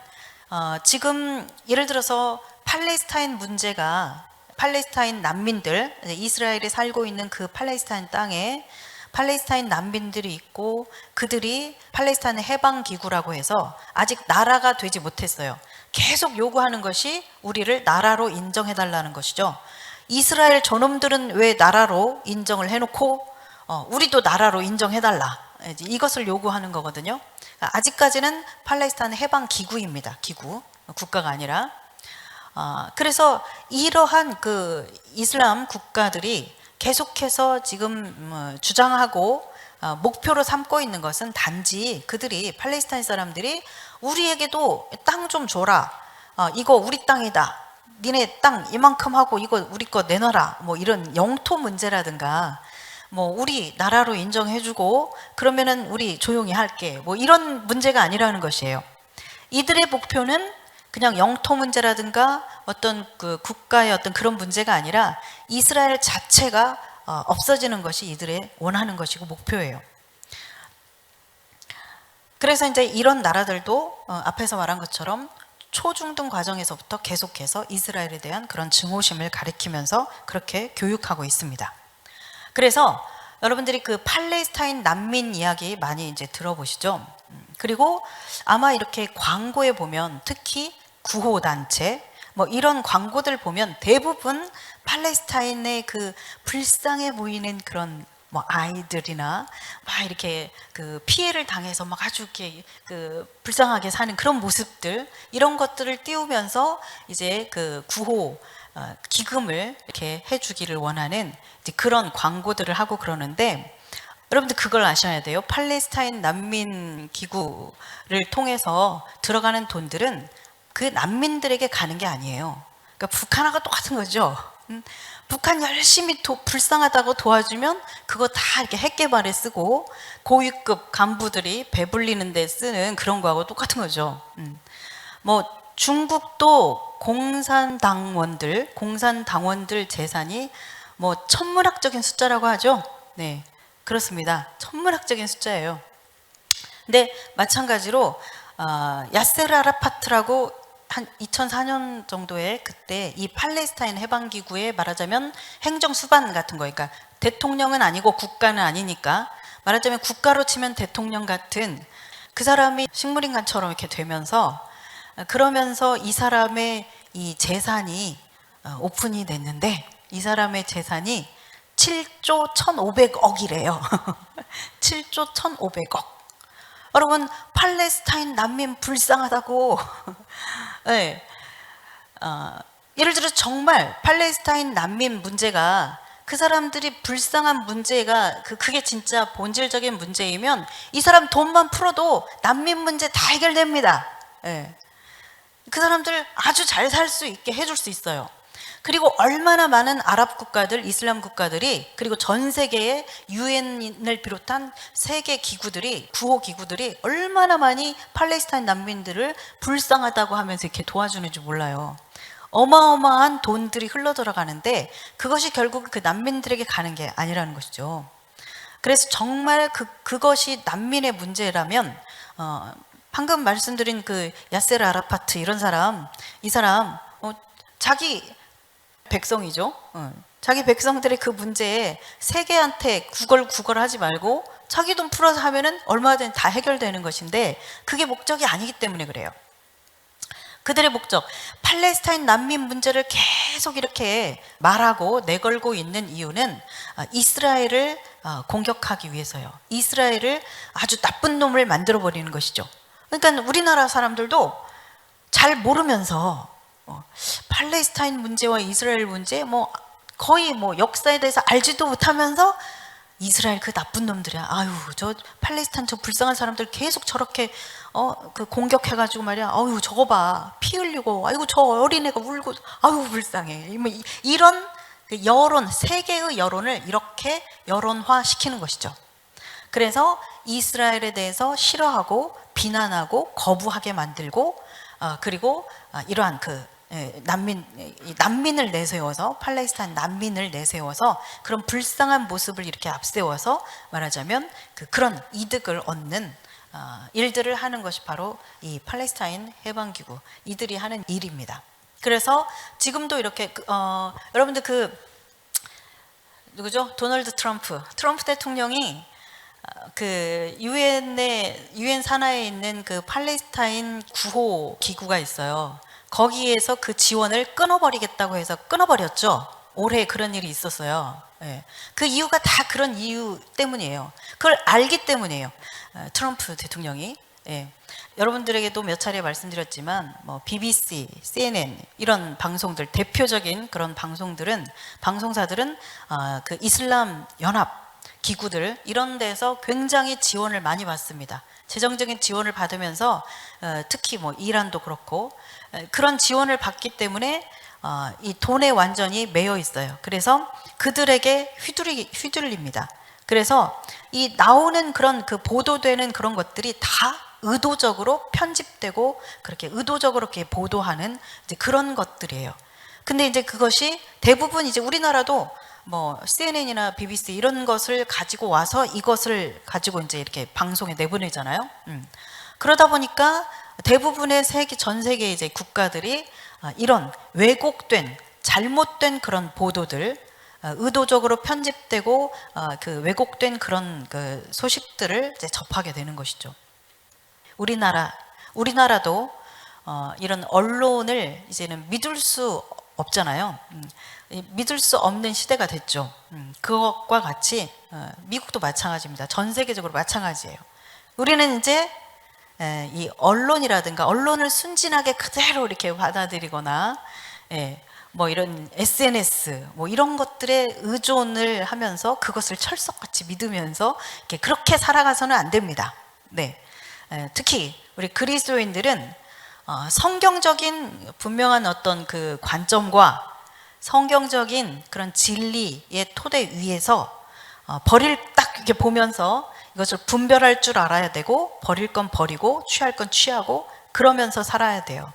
지금 예를 들어서 팔레스타인 문제가 팔레스타인 난민들, 이스라엘에 살고 있는 그 팔레스타인 땅에 팔레스타인 난민들이 있고 그들이 팔레스타인 해방기구라고 해서 아직 나라가 되지 못했어요. 계속 요구하는 것이 우리를 나라로 인정해달라는 것이죠. 이스라엘 저놈들은 왜 나라로 인정을 해놓고 우리도 나라로 인정해달라. 이것을 요구하는 거거든요. 아직까지는 팔레스타인 해방기구입니다. 기구, 국가가 아니라. 그래서 이러한 그 이슬람 국가들이 계속해서 지금 주장하고 목표로 삼고 있는 것은 단지 그들이 팔레스타인 사람들이 우리에게도 땅 좀 줘라. 이거 우리 땅이다. 니네 땅 이만큼 하고 이거 우리 거 내놔라. 뭐 이런 영토 문제라든가 뭐 우리 나라로 인정해주고 그러면은 우리 조용히 할게. 뭐 이런 문제가 아니라는 것이에요. 이들의 목표는 그냥 영토 문제라든가 어떤 그 국가의 어떤 그런 문제가 아니라 이스라엘 자체가 없어지는 것이 이들의 원하는 것이고 목표예요. 그래서 이제 이런 나라들도 앞에서 말한 것처럼 초중등 과정에서부터 계속해서 이스라엘에 대한 그런 증오심을 가리키면서 그렇게 교육하고 있습니다. 그래서 여러분들이 그 팔레스타인 난민 이야기 많이 이제 들어보시죠. 그리고 아마 이렇게 광고에 보면 특히 구호단체 뭐 이런 광고들 보면 대부분 팔레스타인의 그 불쌍해 보이는 그런 뭐 아이들이나 막 이렇게 그 피해를 당해서 막 아주 이렇게 그 불쌍하게 사는 그런 모습들 이런 것들을 띄우면서 이제 그 구호 기금을 이렇게 해주기를 원하는 이제 그런 광고들을 하고 그러는데 여러분들 그걸 아셔야 돼요. 팔레스타인 난민 기구를 통해서 들어가는 돈들은 그 난민들에게 가는 게 아니에요. 그러니까 북한하고 똑같은 거죠. 북한 열심히 불쌍하다고 도와주면 그거 다 이렇게 핵 개발에 쓰고 고위급 간부들이 배불리는 데 쓰는 그런 거하고 똑같은 거죠. 뭐 중국도 공산당원들 재산이 뭐 천문학적인 숫자라고 하죠. 네, 그렇습니다. 천문학적인 숫자예요. 근데 마찬가지로 야세르 아라파트라고 한 2004년 정도에 그때 이 팔레스타인 해방기구에 말하자면 행정수반 같은 거, 그러니까 대통령은 아니고 국가는 아니니까 말하자면 국가로 치면 대통령 같은 그 사람이 식물인간처럼 이렇게 되면서 그러면서 이 사람의 이 재산이 오픈이 됐는데 이 사람의 재산이 7조 1,500억이래요. 7조 1,500억. 여러분 팔레스타인 난민 불쌍하다고 네. 예를 들어 정말 팔레스타인 난민 문제가 그 사람들이 불쌍한 문제가 그게 진짜 본질적인 문제이면 이 사람 돈만 풀어도 난민 문제 다 해결됩니다. 네. 그 사람들 아주 잘 살 수 있게 해줄 수 있어요. 그리고 얼마나 많은 아랍 국가들, 이슬람 국가들이 그리고 전 세계의 유엔을 비롯한 세계 기구들이 구호 기구들이 얼마나 많이 팔레스타인 난민들을 불쌍하다고 하면서 이렇게 도와주는지 몰라요. 어마어마한 돈들이 흘러 들어가는데 그것이 결국 그 난민들에게 가는 게 아니라는 것이죠. 그래서 정말 그것이 난민의 문제라면 방금 말씀드린 그 야세르 아라파트 이런 사람, 이 사람 자기 백성이죠. 자기 백성들의 그 문제에 세계한테 구걸하지 말고 자기 돈 풀어서 하면은 얼마든 다 해결되는 것인데 그게 목적이 아니기 때문에 그래요. 그들의 목적, 팔레스타인 난민 문제를 계속 이렇게 말하고 내걸고 있는 이유는 이스라엘을 공격하기 위해서요. 이스라엘을 아주 나쁜 놈을 만들어 버리는 것이죠. 그러니까 우리나라 사람들도 잘 모르면서 팔레스타인 문제와 이스라엘 문제 거의 역사에 대해서 알지도 못하면서 이스라엘 그 나쁜 놈들이야. 아유 저 팔레스타인 저 불쌍한 사람들 계속 저렇게 그 공격해가지고 말이야. 아유 저거 봐 피 흘리고 아이고 저 어린애가 울고 아유 불쌍해. 이런 그 여론 세계의 여론을 이렇게 여론화 시키는 것이죠. 그래서 이스라엘에 대해서 싫어하고 비난하고 거부하게 만들고 그리고 이러한 난민을 내세워서 팔레스타인 난민을 내세워서 그런 불쌍한 모습을 이렇게 앞세워서 말하자면 그런 이득을 얻는 일들을 하는 것이 바로 이 팔레스타인 해방기구 이들이 하는 일입니다. 그래서 지금도 이렇게 여러분들 누구죠? 도널드 트럼프 대통령이 그 유엔 산하에 있는 그 팔레스타인 구호 기구가 있어요. 거기에서 그 지원을 끊어버리겠다고 해서 끊어버렸죠. 올해 그런 일이 있었어요. 예. 그 이유가 다 그런 이유 때문이에요. 그걸 알기 때문이에요. 트럼프 대통령이. 예. 여러분들에게도 몇 차례 말씀드렸지만 BBC, CNN 이런 방송들 대표적인 그런 방송사들은 그 이슬람 연합 기구들 이런 데서 굉장히 지원을 많이 받습니다. 재정적인 지원을 받으면서 특히 이란도 그렇고 그런 지원을 받기 때문에 이 돈에 완전히 매여 있어요. 그래서 그들에게 휘둘립니다. 그래서 이 나오는 그런 보도되는 그런 것들이 다 의도적으로 편집되고 그렇게 의도적으로 이렇게 보도하는 이제 그런 것들이에요. 근데 이제 그것이 대부분 이제 우리나라도 CNN이나 BBC 이런 것을 가지고 와서 이것을 가지고 이제 이렇게 방송에 내보내잖아요. 그러다 보니까 대부분의 전 세계 이제 국가들이 이런 왜곡된 잘못된 그런 보도들, 의도적으로 편집되고 그 왜곡된 그런 그 소식들을 이제 접하게 되는 것이죠. 우리나라도 이런 언론을 이제는 믿을 수 없잖아요. 믿을 수 없는 시대가 됐죠. 그것과 같이 미국도 마찬가지입니다. 전 세계적으로 마찬가지예요. 우리는 이제 이 언론이라든가 언론을 순진하게 그대로 이렇게 받아들이거나 이런 SNS 이런 것들에 의존을 하면서 그것을 철석같이 믿으면서 이렇게 그렇게 살아가서는 안 됩니다. 네. 특히 우리 그리스도인들은 성경적인 분명한 어떤 그 관점과 성경적인 그런 진리의 토대 위에서 버릴 딱 이렇게 보면서 이것을 분별할 줄 알아야 되고, 버릴 건 버리고 취할 건 취하고 그러면서 살아야 돼요.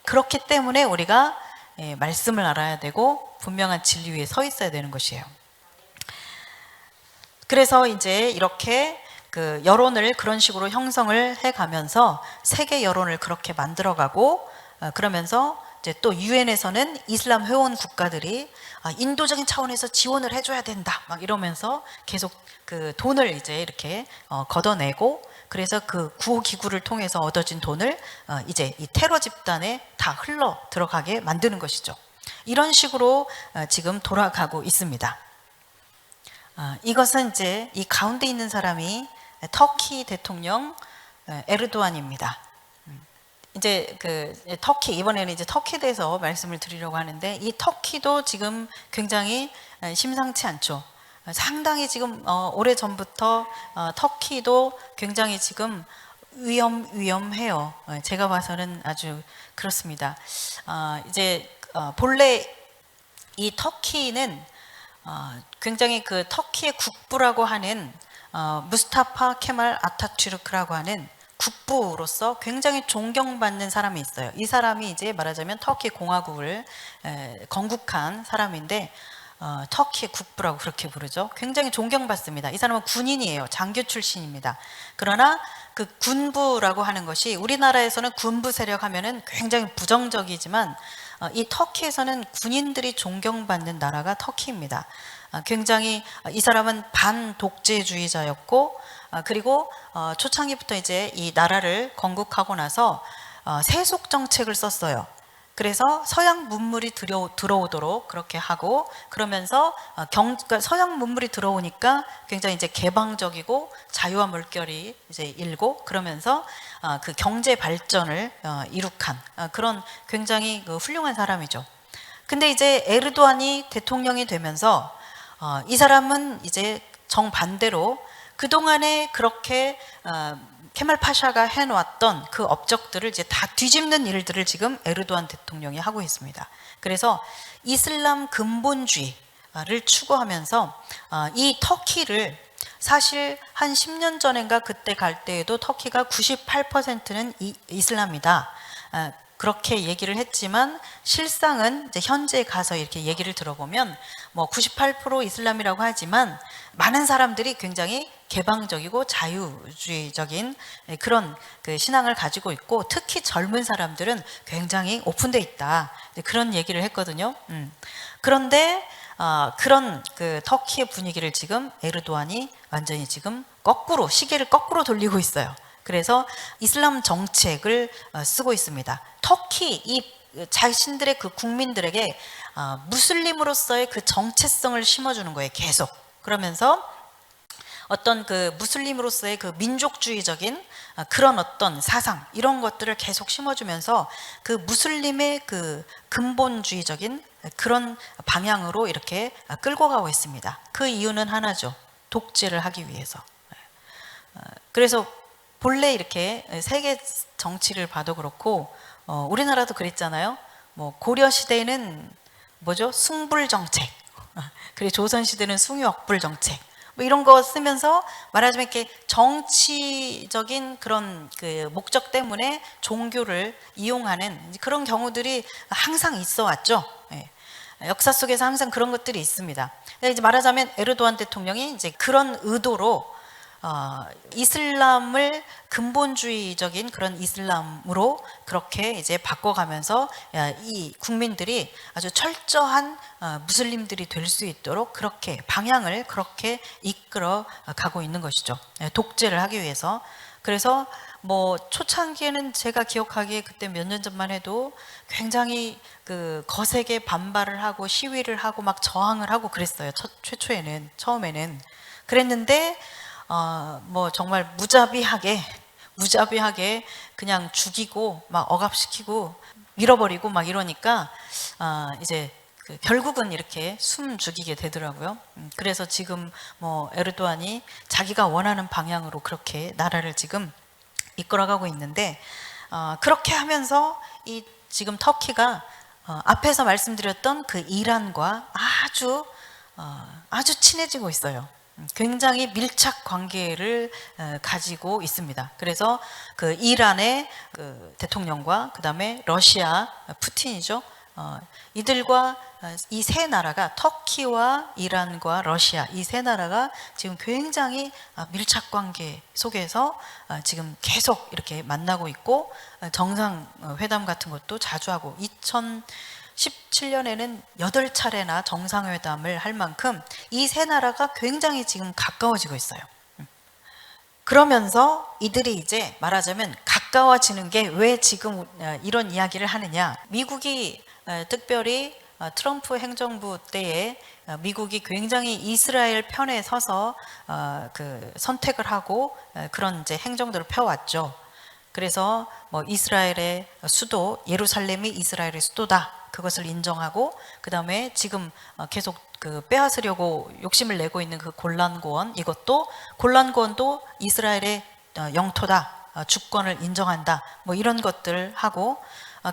그렇기 때문에 우리가 말씀을 알아야 되고 분명한 진리 위에 서 있어야 되는 것이에요. 그래서 이제 이렇게 그 여론을 그런 식으로 형성을 해가면서 세계 여론을 그렇게 만들어가고, 그러면서 이제 또 유엔에서는 이슬람 회원 국가들이 인도적인 차원에서 지원을 해줘야 된다 막 이러면서 계속 그 돈을 이제 이렇게 걷어내고, 그래서 그 구호 기구를 통해서 얻어진 돈을 이제 이 테러 집단에 다 흘러 들어가게 만드는 것이죠. 이런 식으로 지금 돌아가고 있습니다. 이것은 이제 이 가운데 있는 사람이 터키 대통령 에르도안입니다. 이제 그 터키, 이번에는 이제 터키에 대해서 말씀을 드리려고 하는데, 이 터키도 지금 굉장히 심상치 않죠. 상당히 지금 오래 전부터 터키도 굉장히 지금 위험해요. 제가 봐서는 아주 그렇습니다. 이제 본래 이 터키는 굉장히 그 터키의 국부라고 하는 무스타파 케말 아타투르크라고 하는 국부로서 굉장히 존경받는 사람이 있어요. 이 사람이 이제 말하자면 터키 공화국을 건국한 사람인데, 터키의 국부라고 그렇게 부르죠. 굉장히 존경받습니다. 이 사람은 군인이에요. 장교 출신입니다. 그러나 그 군부라고 하는 것이, 우리나라에서는 군부 세력 하면은 굉장히 부정적이지만 이 터키에서는 군인들이 존경받는 나라가 터키입니다. 굉장히 이 사람은 반독재주의자였고, 그리고 초창기부터 이제 이 나라를 건국하고 나서 세속 정책을 썼어요. 그래서 서양 문물이 들어오도록 그렇게 하고, 그러면서 그러니까 서양 문물이 들어오니까 굉장히 이제 개방적이고 자유와 물결이 이제 일고, 그러면서 그 경제 발전을 이룩한 그런 굉장히 그 훌륭한 사람이죠. 근데 이제 에르도안이 대통령이 되면서 이 사람은 이제 정반대로 그동안에 그렇게 케말 파샤가 해놓았던 그 업적들을 이제 다 뒤집는 일들을 지금 에르도안 대통령이 하고 있습니다. 그래서 이슬람 근본주의를 추구하면서 이 터키를, 사실 한 10년 전인가 그때 갈 때에도 터키가 98%는 이슬람이다, 그렇게 얘기를 했지만, 실상은 이제 현재 가서 이렇게 얘기를 들어보면 뭐 98% 이슬람이라고 하지만 많은 사람들이 굉장히 개방적이고 자유주의적인 그런 그 신앙을 가지고 있고, 특히 젊은 사람들은 굉장히 오픈돼 있다, 그런 얘기를 했거든요. 그런데 그런 그 터키의 분위기를 지금 에르도안이 완전히 지금 거꾸로, 시계를 거꾸로 돌리고 있어요. 그래서 이슬람 정책을 쓰고 있습니다. 터키 이 자신들의 그 국민들에게 무슬림으로서의 그 정체성을 심어주는 거예요, 계속. 그러면서 어떤 그 무슬림으로서의 그 민족주의적인 그런 어떤 사상, 이런 것들을 계속 심어주면서 그 무슬림의 그 근본주의적인 그런 방향으로 이렇게 끌고 가고 있습니다. 그 이유는 하나죠. 독재를 하기 위해서. 그래서 본래 이렇게 세계 정치를 봐도 그렇고, 우리나라도 그랬잖아요. 뭐 고려 시대에는 뭐죠? 숭불 정책. 그리고 조선 시대는 숭유억불 정책. 뭐 이런 거 쓰면서 말하자면 이렇게 정치적인 그런 그 목적 때문에 종교를 이용하는 그런 경우들이 항상 있어 왔죠. 역사 속에서 항상 그런 것들이 있습니다. 이제 말하자면 에르도안 대통령이 이제 그런 의도로 이슬람을 근본주의적인 그런 이슬람으로 그렇게 이제 바꿔가면서 이 국민들이 아주 철저한 무슬림들이 될 수 있도록 그렇게 방향을 그렇게 이끌어 가고 있는 것이죠. 독재를 하기 위해서. 그래서 뭐 초창기에는 제가 기억하기에 그때 몇 년 전만 해도 굉장히 그 거세게 반발을 하고 시위를 하고 막 저항을 하고 그랬어요. 처음에는 그랬는데 뭐 정말 무자비하게 그냥 죽이고 막 억압시키고 밀어버리고 막 이러니까 이제 결국은 이렇게 숨 죽이게 되더라고요. 그래서 지금 뭐 에르도안이 자기가 원하는 방향으로 그렇게 나라를 지금 이끌어가고 있는데, 그렇게 하면서 이 지금 터키가 앞에서 말씀드렸던 그 이란과 아주 친해지고 있어요. 굉장히 밀착 관계를 가지고 있습니다. 그래서 그 이란의 그 대통령과 그 다음에 러시아 푸틴이죠. 이들과 이 세 나라가 터키와 이란과 러시아 이 세 나라가 지금 굉장히 밀착 관계 속에서 지금 계속 이렇게 만나고 있고 정상회담 같은 것도 자주 하고 2017년에는 8차례나 정상회담을 할 만큼 이 세 나라가 굉장히 지금 가까워지고 있어요. 그러면서 이들이 이제 말하자면 가까워지는 게 왜 지금 이런 이야기를 하느냐. 미국이 특별히 트럼프 행정부 때에 미국이 굉장히 이스라엘 편에 서서 그 선택을 하고 그런 이제 행정들을 펴왔죠. 그래서 뭐 이스라엘의 수도 예루살렘이 이스라엘의 수도다. 그것을 인정하고 그 다음에 지금 계속 그 빼앗으려고 욕심을 내고 있는 그 골란고원 이것도 골란고원도 이스라엘의 영토다. 주권을 인정한다. 뭐 이런 것들 하고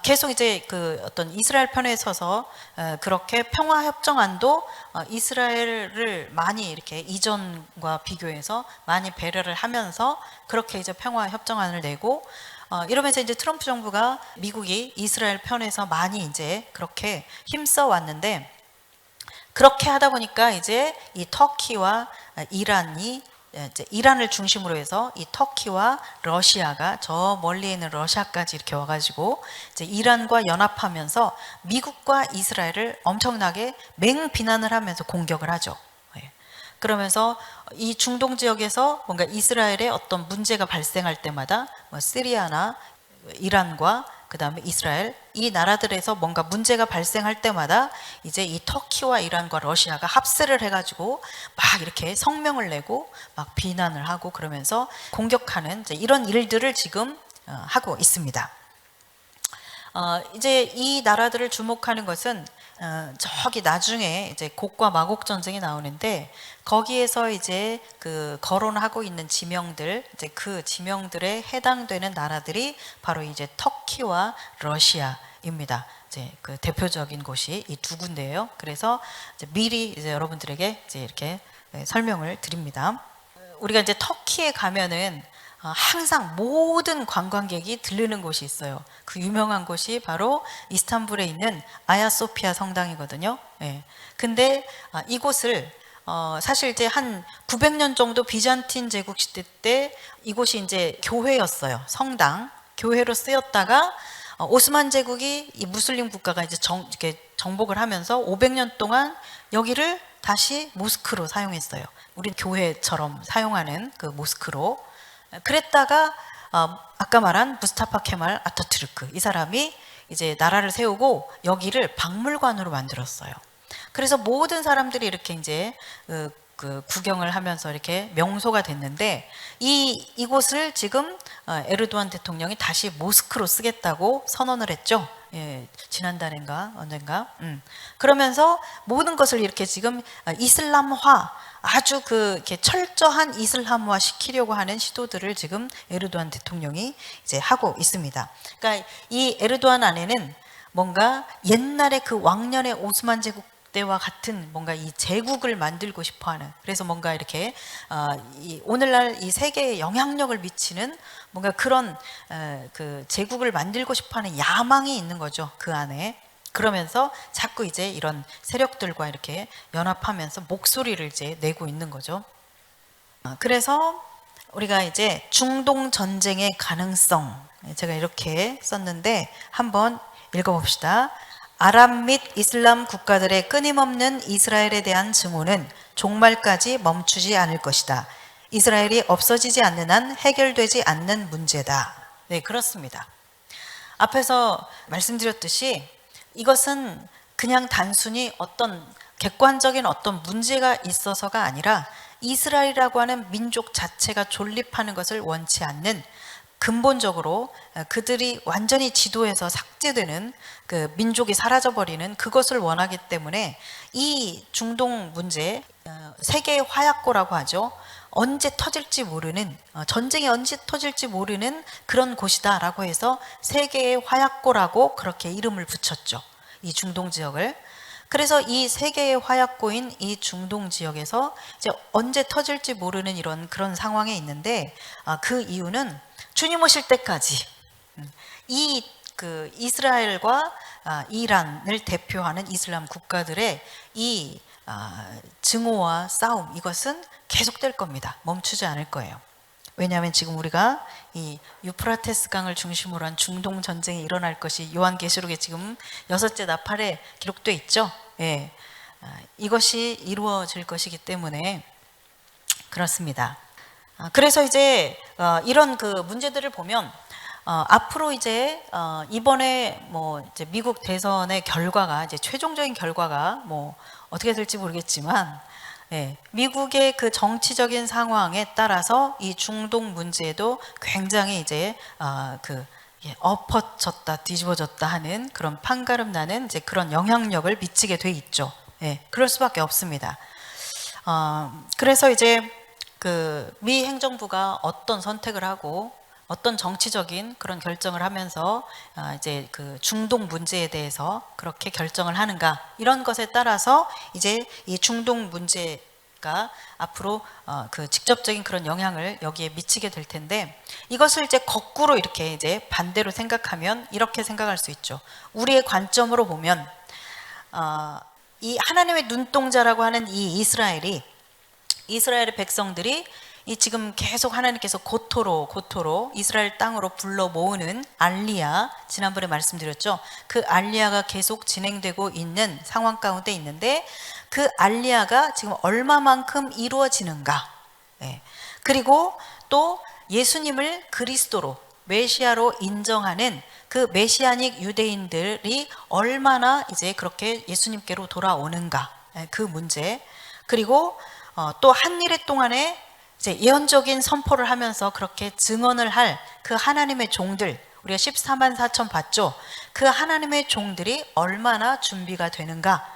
계속 이제 그 어떤 이스라엘 편에 서서 그렇게 평화협정안도 이스라엘을 많이 이렇게 이전과 비교해서 많이 배려를 하면서 그렇게 이제 평화협정안을 내고 이러면서 이제 트럼프 정부가 미국이 이스라엘 편에서 많이 이제 그렇게 힘써 왔는데 그렇게 하다 보니까 이제 이 터키와 이란이 이제 이란을 중심으로 해서 이 터키와 러시아가 저 멀리 있는 러시아까지 이렇게 와가지고 이제 이란과 연합하면서 미국과 이스라엘을 엄청나게 맹비난을 하면서 공격을 하죠. 그러면서 이 중동 지역에서 뭔가 이스라엘에 어떤 문제가 발생할 때마다 뭐 시리아나 이란과 그 다음에 이스라엘 이 나라들에서 뭔가 문제가 발생할 때마다 이제 이 터키와 이란과 러시아가 합세를 해가지고 막 이렇게 성명을 내고 막 비난을 하고 그러면서 공격하는 이제 이런 일들을 지금 하고 있습니다. 이제 이 나라들을 주목하는 것은 저기 나중에 이제 곡과 마곡 전쟁이 나오는데 거기에서 이제 그 거론하고 있는 지명들 이제 그 지명들에 해당되는 나라들이 바로 이제 터키와 러시아입니다. 이제 그 대표적인 곳이 이 두 군데예요. 그래서 이제 미리 이제 여러분들에게 이제 이렇게 설명을 드립니다. 우리가 이제 터키에 가면은 항상 모든 관광객이 들르는 곳이 있어요. 그 유명한 곳이 바로 이스탄불에 있는 아야소피아 성당이거든요. 예. 근데 이곳을 사실 이제 한 900년 정도 비잔틴 제국 시대 때 이곳이 이제 교회였어요. 성당 교회로 쓰였다가 오스만 제국이 이 무슬림 국가가 이제 이렇게 정복을 하면서 500년 동안 여기를 다시 모스크로 사용했어요. 우리 교회처럼 사용하는 그 모스크로. 그랬다가 아까 말한 무스타파 케말 아타투르크 이 사람이 이제 나라를 세우고 여기를 박물관으로 만들었어요. 그래서 모든 사람들이 이렇게 이제 그 구경을 하면서 이렇게 명소가 됐는데 이곳을 지금 에르도안 대통령이 다시 모스크로 쓰겠다고 선언을 했죠. 예, 지난달인가 언젠가. 그러면서 모든 것을 이렇게 지금 이슬람화 아주 이렇게 철저한 이슬람화 시키려고 하는 시도들을 지금 에르도안 대통령이 이제 하고 있습니다. 그러니까 이 에르도안 안에는 뭔가 옛날에 그 왕년의 오스만 제국 때와 같은 뭔가 이 제국을 만들고 싶어하는 그래서 뭔가 이렇게 오늘날 이 세계에 영향력을 미치는 뭔가 그런 그 제국을 만들고 싶어하는 야망이 있는 거죠. 그 안에. 그러면서 자꾸 이제 이런 세력들과 이렇게 연합하면서 목소리를 이제 내고 있는 거죠. 그래서 우리가 이제 중동 전쟁의 가능성 제가 이렇게 썼는데 한번 읽어봅시다. 아랍 및 이슬람 국가들의 끊임없는 이스라엘에 대한 증오는 종말까지 멈추지 않을 것이다. 이스라엘이 없어지지 않는 한 해결되지 않는 문제다. 네, 그렇습니다. 앞에서 말씀드렸듯이 이것은 그냥 단순히 어떤 객관적인 어떤 문제가 있어서가 아니라 이스라엘이라고 하는 민족 자체가 존립하는 것을 원치 않는 근본적으로 그들이 완전히 지도에서 삭제되는 그 민족이 사라져버리는 그것을 원하기 때문에 이 중동 문제 세계의 화약고라고 하죠. 언제 터질지 모르는 전쟁이 언제 터질지 모르는 그런 곳이다 라고 해서 세계의 화약고라고 그렇게 이름을 붙였죠. 이 중동 지역을. 그래서 이 세계의 화약고인 이 중동 지역에서 이제 언제 터질지 모르는 그런 상황에 있는데, 그 이유는 주님 오실 때까지 그 이스라엘과 이란을 대표하는 이슬람 국가들의 이 증오와 싸움, 이것은 계속될 겁니다. 멈추지 않을 거예요. 왜냐하면 지금 우리가 이 유프라테스 강을 중심으로 한 중동 전쟁이 일어날 것이 요한계시록에 지금 6째 나팔에 기록돼 있죠. 예, 이것이 이루어질 것이기 때문에 그렇습니다. 그래서 이제 이런 그 문제들을 보면 앞으로 이제 이번에 뭐 이제 미국 대선의 결과가 이제 최종적인 결과가 뭐 어떻게 될지 모르겠지만, 예, 미국의 그 정치적인 상황에 따라서 이 중동 문제도 굉장히 이제 엎어졌다 뒤집어졌다 하는 그런 판가름 나는 이제 그런 영향력을 미치게 돼 있죠. 예, 그럴 수밖에 없습니다. 그래서 이제 그 미 행정부가 어떤 선택을 하고 어떤 정치적인 그런 결정을 하면서 이제 그 중동 문제에 대해서 그렇게 결정을 하는가, 이런 것에 따라서 이제 이 중동 문제가 앞으로 그 직접적인 그런 영향을 여기에 미치게 될 텐데, 이것을 이제 거꾸로 이렇게 이제 반대로 생각하면 이렇게 생각할 수 있죠. 우리의 관점으로 보면 이 하나님의 눈동자라고 하는 이 이스라엘의 백성들이 이 지금 계속 하나님께서 고토로 이스라엘 땅으로 불러 모으는 알리야, 지난번에 말씀드렸죠. 그 알리야가 계속 진행되고 있는 상황 가운데 있는데, 그 알리야가 지금 얼마만큼 이루어지는가, 네. 그리고 또 예수님을 그리스도로, 메시아로 인정하는 그 메시아닉 유대인들이 얼마나 이제 그렇게 예수님께로 돌아오는가, 그 문제. 그리고 또 한일의 동안에 이제 예언적인 선포를 하면서 그렇게 증언을 할 그 하나님의 종들, 우리가 14만 4천 봤죠. 그 하나님의 종들이 얼마나 준비가 되는가,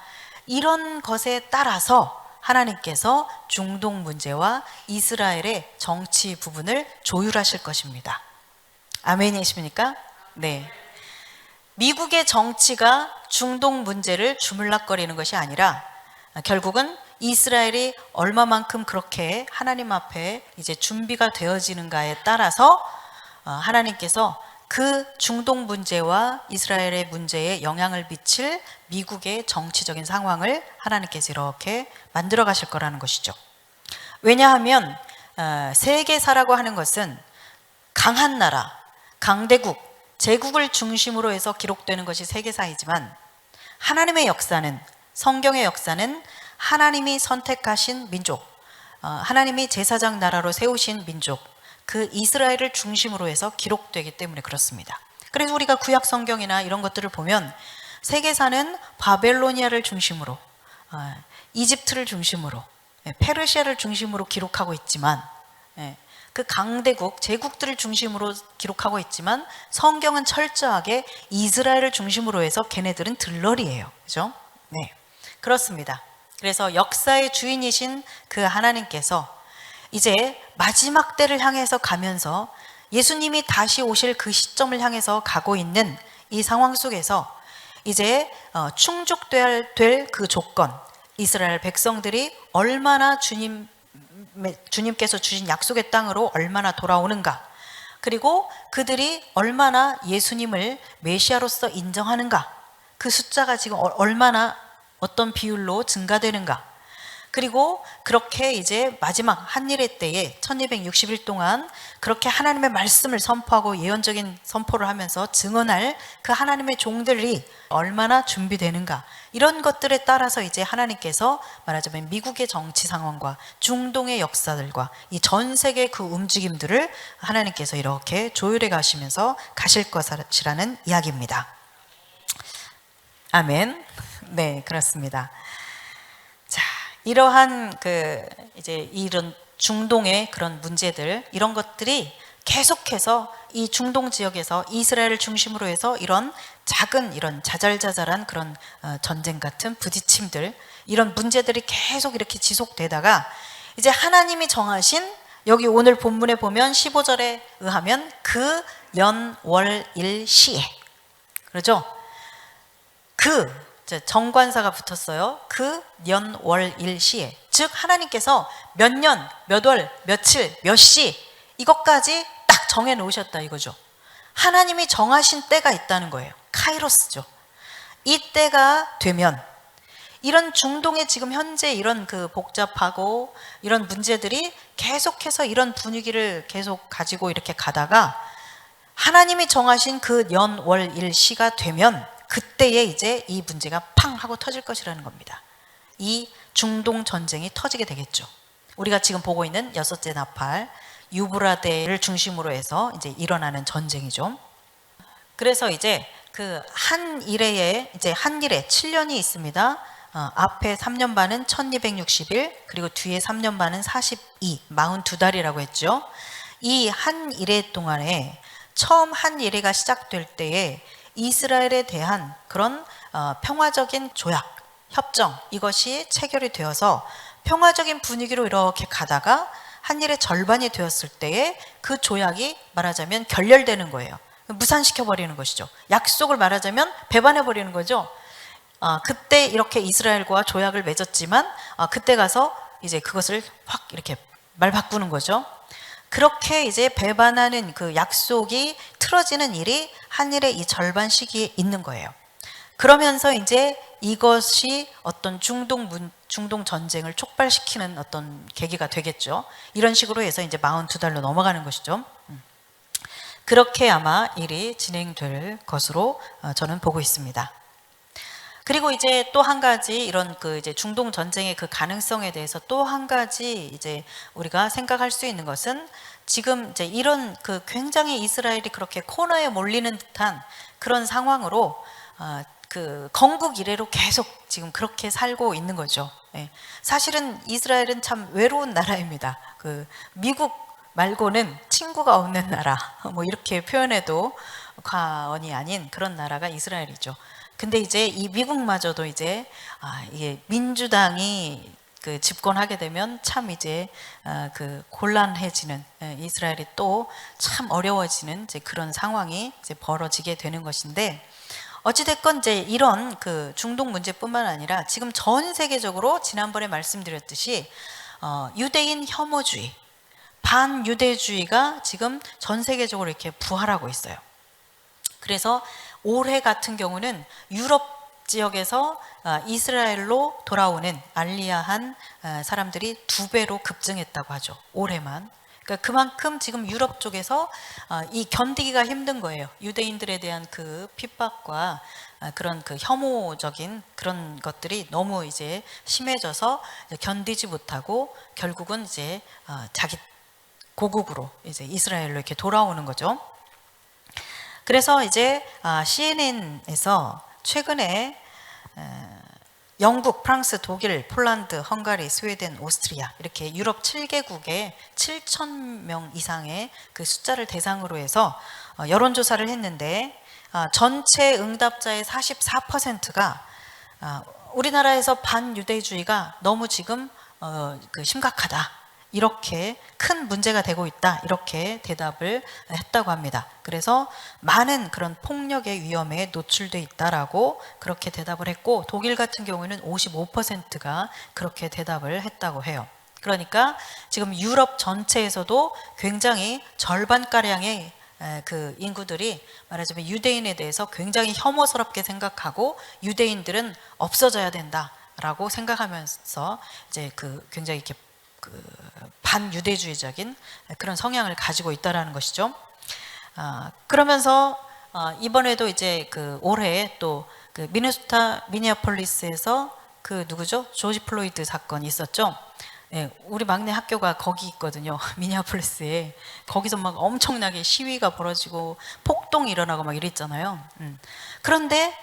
이런 것에 따라서 하나님께서 중동 문제와 이스라엘의 정치 부분을 조율하실 것입니다. 아멘이십니까? 네. 미국의 정치가 중동 문제를 주물럭거리는 것이 아니라 결국은 이스라엘이 얼마만큼 그렇게 하나님 앞에 이제 준비가 되어지는가에 따라서 하나님께서 그 중동 문제와 이스라엘의 문제에 영향을 미칠 미국의 정치적인 상황을 하나님께서 이렇게 만들어 가실 거라는 것이죠. 왜냐하면 세계사라고 하는 것은 강한 나라, 강대국, 제국을 중심으로 해서 기록되는 것이 세계사이지만, 하나님의 역사는, 성경의 역사는 하나님이 선택하신 민족, 하나님이 제사장 나라로 세우신 민족, 그 이스라엘을 중심으로 해서 기록되기 때문에 그렇습니다. 그래서 우리가 구약 성경이나 이런 것들을 보면 세계사는 바벨로니아를 중심으로, 이집트를 중심으로, 페르시아를 중심으로 기록하고 있지만, 그 강대국, 제국들을 중심으로 기록하고 있지만, 성경은 철저하게 이스라엘을 중심으로 해서 걔네들은 들러리예요. 그죠? 네, 그렇습니다. 그래서 역사의 주인이신 그 하나님께서 이제 마지막 때를 향해서 가면서 예수님이 다시 오실 그 시점을 향해서 가고 있는 이 상황 속에서 이제 충족될 그 조건, 이스라엘 백성들이 얼마나 주님께서 주신 약속의 땅으로 얼마나 돌아오는가, 그리고 그들이 얼마나 예수님을 메시아로서 인정하는가, 그 숫자가 지금 얼마나 어떤 비율로 증가되는가, 그리고 그렇게 이제 마지막 한일의 때에 1260일 동안 그렇게 하나님의 말씀을 선포하고 예언적인 선포를 하면서 증언할 그 하나님의 종들이 얼마나 준비되는가, 이런 것들에 따라서 이제 하나님께서 말하자면 미국의 정치 상황과 중동의 역사들과 이 전 세계 그 움직임들을 하나님께서 이렇게 조율해 가시면서 가실 것이라는 이야기입니다. 아멘. 네, 그렇습니다. 자, 이러한 이제 이런 중동의 그런 문제들, 이런 것들이 계속해서 이 중동 지역에서 이스라엘을 중심으로 해서 이런 작은, 이런 자잘자잘한 그런 전쟁 같은 부딪힘들, 이런 문제들이 계속 이렇게 지속되다가 이제 하나님이 정하신, 여기 오늘 본문에 보면 15절에 의하면 그 연, 월, 일, 시에, 그렇죠? 이제 정관사가 붙었어요. 그 년, 월, 일, 시에. 즉 하나님께서 몇 년, 몇 월, 며칠, 몇 시 이것까지 딱 정해 놓으셨다 이거죠. 하나님이 정하신 때가 있다는 거예요. 카이로스죠. 이 때가 되면 이런 중동의 지금 현재 이런 그 복잡하고 이런 문제들이 계속해서 이런 분위기를 계속 가지고 이렇게 가다가 하나님이 정하신 그 년, 월, 일, 시가 되면 그때에 이제 이 문제가 팡 하고 터질 것이라는 겁니다. 이 중동 전쟁이 터지게 되겠죠. 우리가 지금 보고 있는 여섯째 나팔 유브라데를 중심으로 해서 이제 일어나는 전쟁이죠. 그래서 이제 그 한 일에 7년이 있습니다. 앞에 3년 반은 1260일, 그리고 뒤에 3년 반은 42달이라고 했죠. 이 한 일회 동안에 처음 한 일회가 시작될 때에 이스라엘에 대한 그런 평화적인 조약, 협정 이것이 체결이 되어서 평화적인 분위기로 이렇게 가다가 한 일의 절반이 되었을 때에 그 조약이 말하자면 결렬되는 거예요. 무산시켜버리는 것이죠. 약속을 말하자면 배반해버리는 거죠. 그때 이렇게 이스라엘과 조약을 맺었지만 그때 가서 이제 그것을 확 이렇게 말 바꾸는 거죠. 그렇게 이제 배반하는 그 약속이 틀어지는 일이 한일의 이 절반 시기에 있는 거예요. 그러면서 이제 이것이 어떤 중동 전쟁을 촉발시키는 어떤 계기가 되겠죠. 이런 식으로 해서 이제 42달로 넘어가는 것이죠. 그렇게 아마 일이 진행될 것으로 저는 보고 있습니다. 그리고 이제 또 한 가지 이런 그 이제 중동 전쟁의 그 가능성에 대해서 또 한 가지 이제 우리가 생각할 수 있는 것은 지금 이제 이런 그 굉장히 이스라엘이 그렇게 코너에 몰리는 듯한 그런 상황으로 그 건국 이래로 계속 지금 그렇게 살고 있는 거죠. 사실은 이스라엘은 참 외로운 나라입니다. 그 미국 말고는 친구가 없는 나라, 뭐 이렇게 표현해도 과언이 아닌 그런 나라가 이스라엘이죠. 근데 이제 이 미국마저도 이제 이게 민주당이 그 집권하게 되면 참 이제 그 곤란해지는, 이스라엘이 또 참 어려워지는 이제 그런 상황이 이제 벌어지게 되는 것인데, 어찌됐건 이제 이런 그 중동 문제뿐만 아니라 지금 전 세계적으로 지난번에 말씀드렸듯이 유대인 혐오주의, 반유대주의가 지금 전 세계적으로 이렇게 부활하고 있어요. 그래서 올해 같은 경우는 유럽 지역에서 이스라엘로 돌아오는 알리야한 사람들이 2배로 급증했다고 하죠. 올해만. 그러니까 그만큼 지금 유럽 쪽에서 이 견디기가 힘든 거예요. 유대인들에 대한 그 핍박과 그런 그 혐오적인 그런 것들이 너무 이제 심해져서 견디지 못하고 결국은 이제 자기 고국으로 이제 이스라엘로 이렇게 돌아오는 거죠. 그래서 이제 CNN에서 최근에 영국, 프랑스, 독일, 폴란드, 헝가리, 스웨덴, 오스트리아 이렇게 유럽 7개국에 7,000명 이상의 그 숫자를 대상으로 해서 여론조사를 했는데 전체 응답자의 44%가 우리나라에서 반유대주의가 너무 지금 그 심각하다, 이렇게 큰 문제가 되고 있다, 이렇게 대답을 했다고 합니다. 그래서 많은 그런 폭력의 위험에 노출돼 있다라고 그렇게 대답을 했고, 독일 같은 경우에는 55%가 그렇게 대답을 했다고 해요. 그러니까 지금 유럽 전체에서도 굉장히 절반가량의 그 인구들이 말하자면 유대인에 대해서 굉장히 혐오스럽게 생각하고 유대인들은 없어져야 된다라고 생각하면서 이제 그 굉장히 이렇게 그 반유대주의적인 그런 성향을 가지고 있다라는 것이죠. 그러면서 이번에도 이제 그 올해 또 그 미니애폴리스에서 그 누구죠? 조지 플로이드 사건이 있었죠. 우리 막내 학교가 거기 있거든요. 미니애폴리스에. 거기서 막 엄청나게 시위가 벌어지고 폭동이 일어나고 막 이랬잖아요. 그런데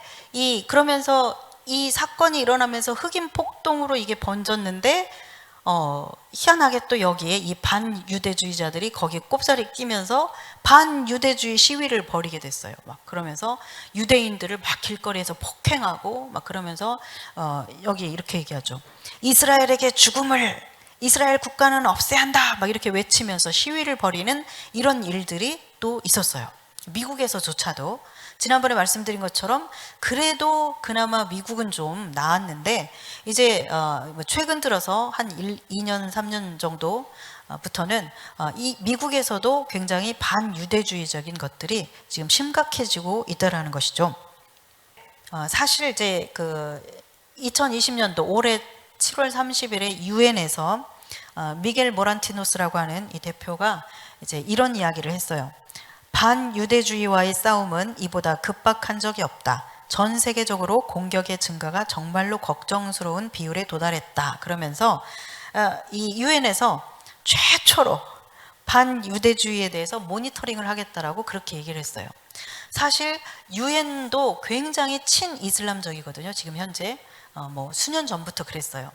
그러면서 이 사건이 일어나면서 흑인 폭동으로 이게 번졌는데 희한하게 또 여기에 이 반유대주의자들이 거기에 꼽사리 끼면서 반유대주의 시위를 벌이게 됐어요. 막 그러면서 유대인들을 막 길거리에서 폭행하고 막 그러면서 여기 이렇게 얘기하죠. 이스라엘에게 죽음을, 이스라엘 국가는 없애야 한다, 막 이렇게 외치면서 시위를 벌이는 이런 일들이 또 있었어요. 미국에서조차도 지난번에 말씀드린 것처럼 그래도 그나마 미국은 좀 나았는데 이제 최근 들어서 한 2년, 3년 정도부터는 이 미국에서도 굉장히 반유대주의적인 것들이 지금 심각해지고 있다라는 것이죠. 사실 이제 2020년도 올해 7월 30일에 유엔에서 미겔 모란티노스라고 하는 이 대표가 이제 이런 이야기를 했어요. 반유대주의와의 싸움은 이보다 급박한 적이 없다. 전 세계적으로 공격의 증가가 정말로 걱정스러운 비율에 도달했다. 그러면서 이 유엔에서 최초로 반유대주의에 대해서 모니터링을 하겠다라고 그렇게 얘기를 했어요. 사실 유엔도 굉장히 친이슬람적이거든요. 지금 현재 뭐 수년 전부터 그랬어요.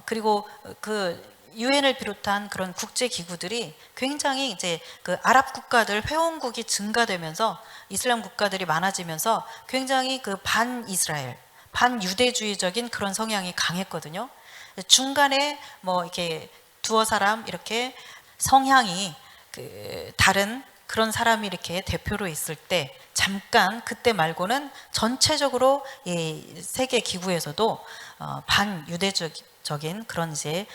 그리고 그 유엔을 비롯한 그런 국제 기구들이 굉장히 이제 그 아랍 국가들 회원국이 증가되면서 이슬람 국가들이 많아지면서 굉장히 그 반이스라엘, 반유대주의적인 그런 성향이 강했거든요. 중간에 뭐 이렇게 두어 사람 이렇게 성향이 그 다른 그런 사람이 이렇게 대표로 있을 때 잠깐 그때 말고는 전체적으로 이 세계 기구에서도 반유대적인 그런 이제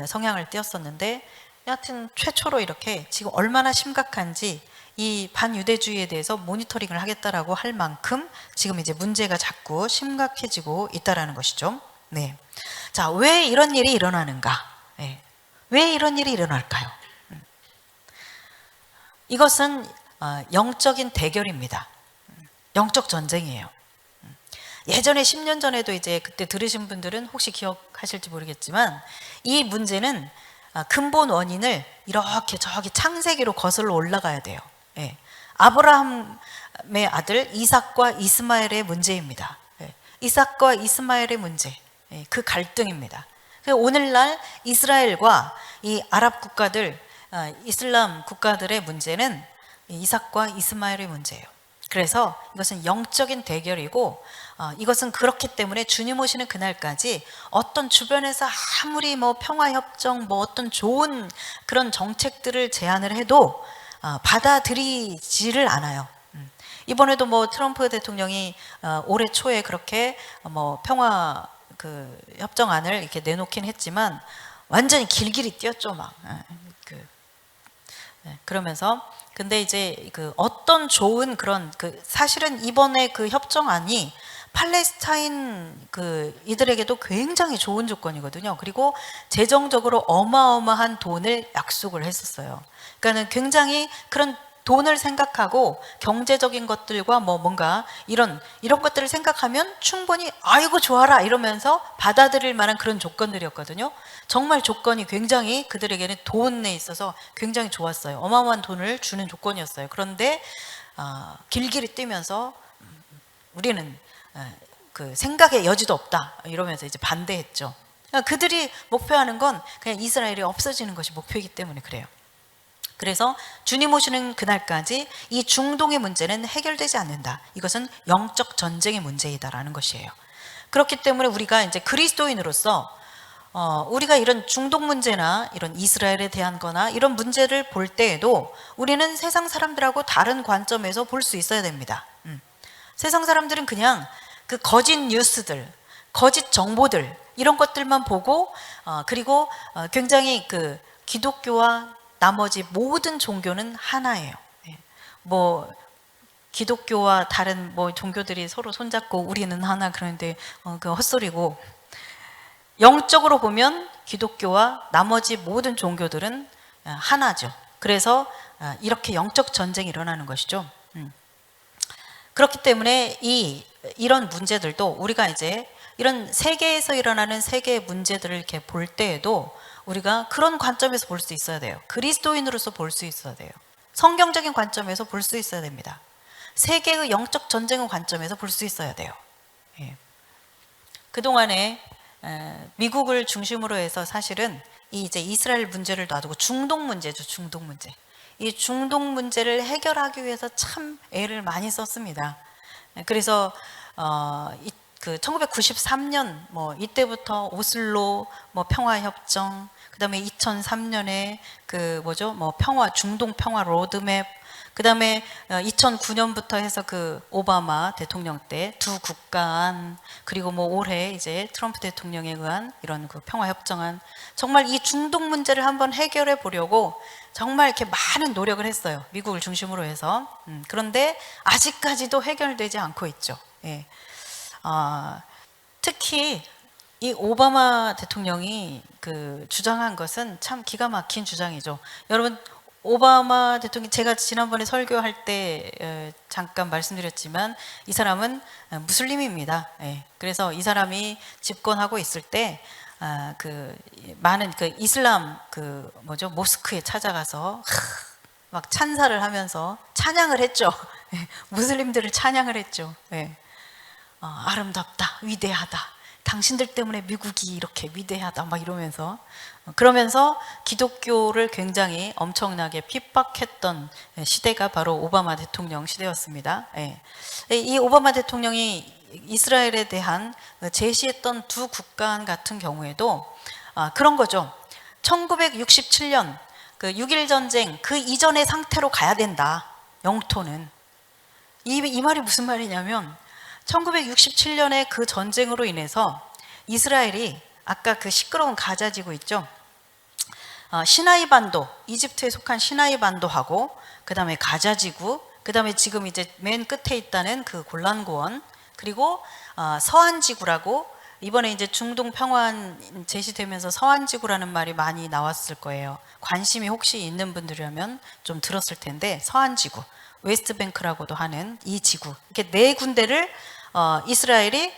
성향을 띄었었는데 여하튼 최초로 이렇게 지금 얼마나 심각한지 이 반유대주의에 대해서 모니터링을 하겠다라고 할 만큼 지금 이제 문제가 자꾸 심각해지고 있다라는 것이죠. 네. 자, 왜 이런 일이 일어나는가? 네. 왜 이런 일이 일어날까요? 이것은 영적인 대결입니다. 영적 전쟁이에요. 예전에 10년 전에도 이제 그때 들으신 분들은 혹시 기억하실지 모르겠지만 이 문제는 근본 원인을 이렇게 저기 창세기로 거슬러 올라가야 돼요. 예. 아브라함의 아들 이삭과 이스마엘의 문제입니다. 예. 이삭과 이스마엘의 문제, 예. 그 갈등입니다. 오늘날 이스라엘과 이 아랍 국가들, 이슬람 국가들의 문제는 이삭과 이스마엘의 문제예요. 그래서 이것은 영적인 대결이고 이것은 그렇기 때문에 주님 오시는 그날까지 어떤 주변에서 아무리 뭐 평화협정 뭐 어떤 좋은 그런 정책들을 제안을 해도 받아들이지를 않아요. 이번에도 뭐 트럼프 대통령이 올해 초에 그렇게 뭐 평화 그 협정안을 이렇게 내놓긴 했지만 완전히 길길이 뛰었죠 막. 그러면서 근데 이제 그 어떤 좋은 그런 그 사실은 이번에 그 협정안이 팔레스타인 그 이들에게도 굉장히 좋은 조건이거든요. 그리고 재정적으로 어마어마한 돈을 약속을 했었어요. 그러니까는 굉장히 그런 돈을 생각하고 경제적인 것들과 뭐 뭔가 이런 것들을 생각하면 충분히 아이고 좋아라 이러면서 받아들일 만한 그런 조건들이었거든요. 정말 조건이 굉장히 그들에게는 돈에 있어서 굉장히 좋았어요. 어마어마한 돈을 주는 조건이었어요. 그런데 길길이 뛰면서 우리는 그 생각의 여지도 없다 이러면서 이제 반대했죠. 그러니까 그들이 목표하는 건 그냥 이스라엘이 없어지는 것이 목표이기 때문에 그래요. 그래서 주님 오시는 그날까지 이 중동의 문제는 해결되지 않는다. 이것은 영적 전쟁의 문제이다라는 것이에요. 그렇기 때문에 우리가 이제 그리스도인으로서 우리가 이런 중동 문제나 이런 이스라엘에 대한 거나 이런 문제를 볼 때에도 우리는 세상 사람들하고 다른 관점에서 볼 수 있어야 됩니다. 세상 사람들은 그냥 그 거짓 뉴스들, 거짓 정보들 이런 것들만 보고 그리고 굉장히 그 기독교와 나머지 모든 종교는 하나예요. 뭐 기독교와 다른 뭐 종교들이 서로 손잡고 우리는 하나 그러는데 그 헛소리고 영적으로 보면 기독교와 나머지 모든 종교들은 하나죠. 그래서 이렇게 영적 전쟁이 일어나는 것이죠. 그렇기 때문에 이런 문제들도 우리가 이제 이런 세계에서 일어나는 세계의 문제들을 이렇게 볼 때에도 우리가 그런 관점에서 볼 수 있어야 돼요. 그리스도인으로서 볼 수 있어야 돼요. 성경적인 관점에서 볼 수 있어야 됩니다. 세계의 영적 전쟁의 관점에서 볼 수 있어야 돼요. 예. 그동안에 미국을 중심으로 해서 사실은 이제 이스라엘 문제를 놔두고 중동 문제죠. 중동 문제. 이 중동 문제를 해결하기 위해서 참 애를 많이 썼습니다. 그래서 그 1993년 뭐 이때부터 오슬로 뭐 평화협정 그다음에 2003년에 그 뭐죠? 뭐 평화 중동 평화 로드맵, 그다음에 2009년부터 해서 그 오바마 대통령 때 두 국가안, 그리고 뭐 올해 이제 트럼프 대통령에 의한 이런 그 평화 협정안, 정말 이 중동 문제를 한번 해결해 보려고 정말 이렇게 많은 노력을 했어요. 미국을 중심으로 해서. 그런데 아직까지도 해결되지 않고 있죠. 예. 특히 이 오바마 대통령이 그 주장한 것은 참 기가 막힌 주장이죠. 여러분, 오바마 대통령, 제가 지난번에 설교할 때 잠깐 말씀드렸지만 이 사람은 무슬림입니다. 예. 그래서 이 사람이 집권하고 있을 때 그 많은 그 이슬람 그 뭐죠, 모스크에 찾아가서 막 찬사를 하면서 찬양을 했죠. 예. 무슬림들을 찬양을 했죠. 예. 아름답다, 위대하다, 당신들 때문에 미국이 이렇게 위대하다 막 이러면서, 그러면서 기독교를 굉장히 엄청나게 핍박했던 시대가 바로 오바마 대통령 시대였습니다. 예. 이 오바마 대통령이 이스라엘에 대한 제시했던 두 국가안 같은 경우에도 그런 거죠. 1967년 그 6.1 전쟁 그 이전의 상태로 가야 된다. 영토는. 이 말이 무슨 말이냐면 1967년에 그 전쟁으로 인해서 이스라엘이 아까 그 시끄러운 가자지구 있죠. 시나이 반도, 이집트에 속한 시나이 반도하고 그 다음에 가자지구, 그 다음에 지금 이제 맨 끝에 있다는 그 골란고원, 그리고 서한지구라고, 이번에 이제 중동 평화안 제시되면서 서한지구라는 말이 많이 나왔을 거예요. 관심이 혹시 있는 분들이라면 좀 들었을 텐데, 서한지구, 웨스트뱅크라고도 하는 이 지구, 이렇게 네 군데를 이스라엘이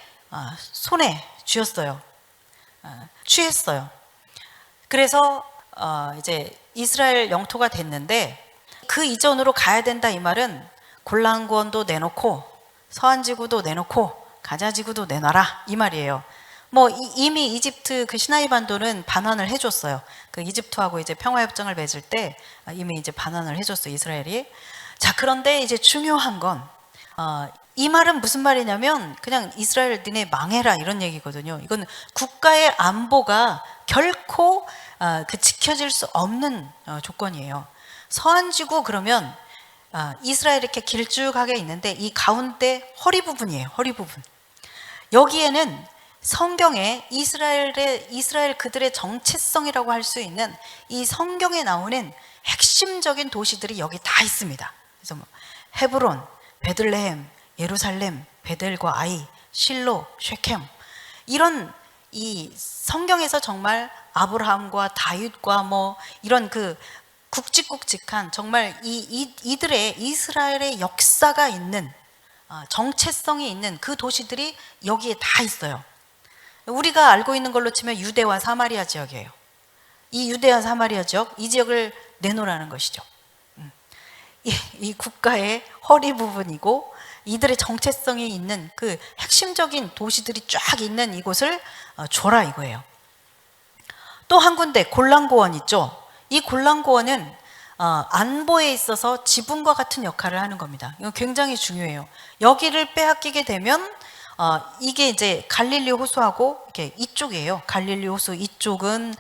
손에 쥐었어요. 취했어요. 그래서 이제 이스라엘 영토가 됐는데, 그 이전으로 가야 된다 이 말은 골란고원도 내놓고 서한지구도 내놓고 가자지구도 내놔라 이 말이에요. 뭐 이미 이집트 그 시나이 반도는 반환을 해줬어요. 그 이집트하고 이제 평화협정을 맺을 때 이미 이제 반환을 해줬어요, 이스라엘이. 자, 그런데 이제 중요한 건 이 말은 무슨 말이냐면 그냥 이스라엘 니네 망해라 이런 얘기거든요. 이건 국가의 안보가 결코 그 지켜질 수 없는 조건이에요. 서한지구 그러면 이스라엘 이렇게 길쭉하게 있는데 이 가운데 허리 부분이에요. 허리 부분. 여기에는 성경에 이스라엘 그들의 정체성이라고 할 수 있는 이 성경에 나오는 핵심적인 도시들이 여기 다 있습니다. 그래서 뭐 헤브론, 베들레헴, 예루살렘, 베델과 아이, 실로, 쉐켐, 이런 이 성경에서 정말 아브라함과 다윗과 뭐 이런 그 굵직굵직한 정말 이들의 이스라엘의 역사가 있는 정체성이 있는 그 도시들이 여기에 다 있어요. 우리가 알고 있는 걸로 치면 유대와 사마리아 지역이에요. 이 유대와 사마리아 지역, 이 지역을 내놓으라는 것이죠. 이 국가의 허리 부분이고 이들의 정체성이 있는 그 핵심적인 도시들이 쫙 있는 이곳을 줘라 이거예요. 또 한 군데 골란고원 있죠. 이 골란고원은 안보에 있어서 지붕과 같은 역할을 하는 겁니다. 이거 굉장히 중요해요. 여기를 빼앗기게 되면 이게 이제 갈릴리 호수하고 이렇게 이쪽이에요. 갈릴리 호수 이쪽은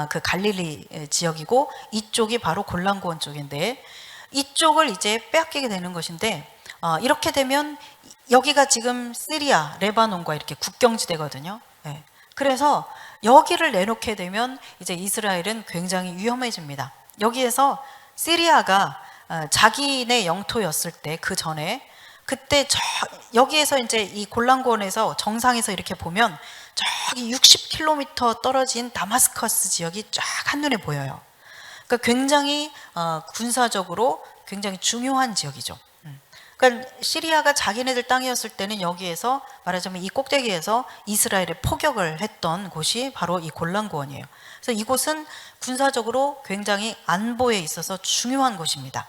그 갈릴리 지역이고 이쪽이 바로 골란고원 쪽인데, 이쪽을 이제 빼앗기게 되는 것인데, 이렇게 되면 여기가 지금 시리아, 레바논과 이렇게 국경지대거든요. 네. 그래서 여기를 내놓게 되면 이제 이스라엘은 굉장히 위험해집니다. 여기에서 시리아가 자기네 영토였을 때 그 전에 그때 여기에서 이제 이 골란고원에서 정상에서 이렇게 보면 저기 60km 떨어진 다마스커스 지역이 쫙 한눈에 보여요. 그러니까 굉장히 군사적으로 굉장히 중요한 지역이죠. 그러니까 시리아가 자기네들 땅이었을 때는 여기에서 말하자면 이 꼭대기에서 이스라엘에 포격을 했던 곳이 바로 이 골란고원이에요. 그래서 이곳은 군사적으로 굉장히 안보에 있어서 중요한 곳입니다.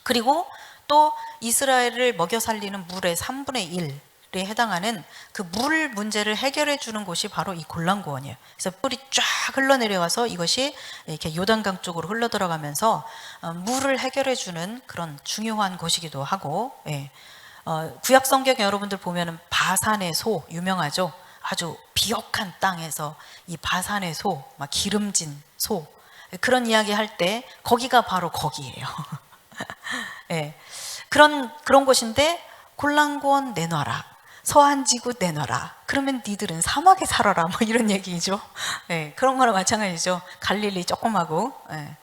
그리고 또 이스라엘을 먹여 살리는 물의 3분의 1에 해당하는 그 물 문제를 해결해 주는 곳이 바로 이 골란고원이에요. 그래서 뿔이 쫙 흘러내려와서 이것이 이렇게 요단강 쪽으로 흘러 들어가면서 물을 해결해 주는 그런 중요한 곳이기도 하고, 예. 구약 성경 여러분들 보면은 바산의 소 유명하죠. 아주 비옥한 땅에서 이 바산의 소, 막 기름진 소, 그런 이야기 할 때 거기가 바로 거기예요. 예. 그런 곳인데 골란고원 내놔라, 서한지구 내놔라, 그러면 니들은 사막에 살아라, 뭐 이런 얘기죠. 예. 그런 거랑 마찬가지죠. 갈릴리 조그마고. 예.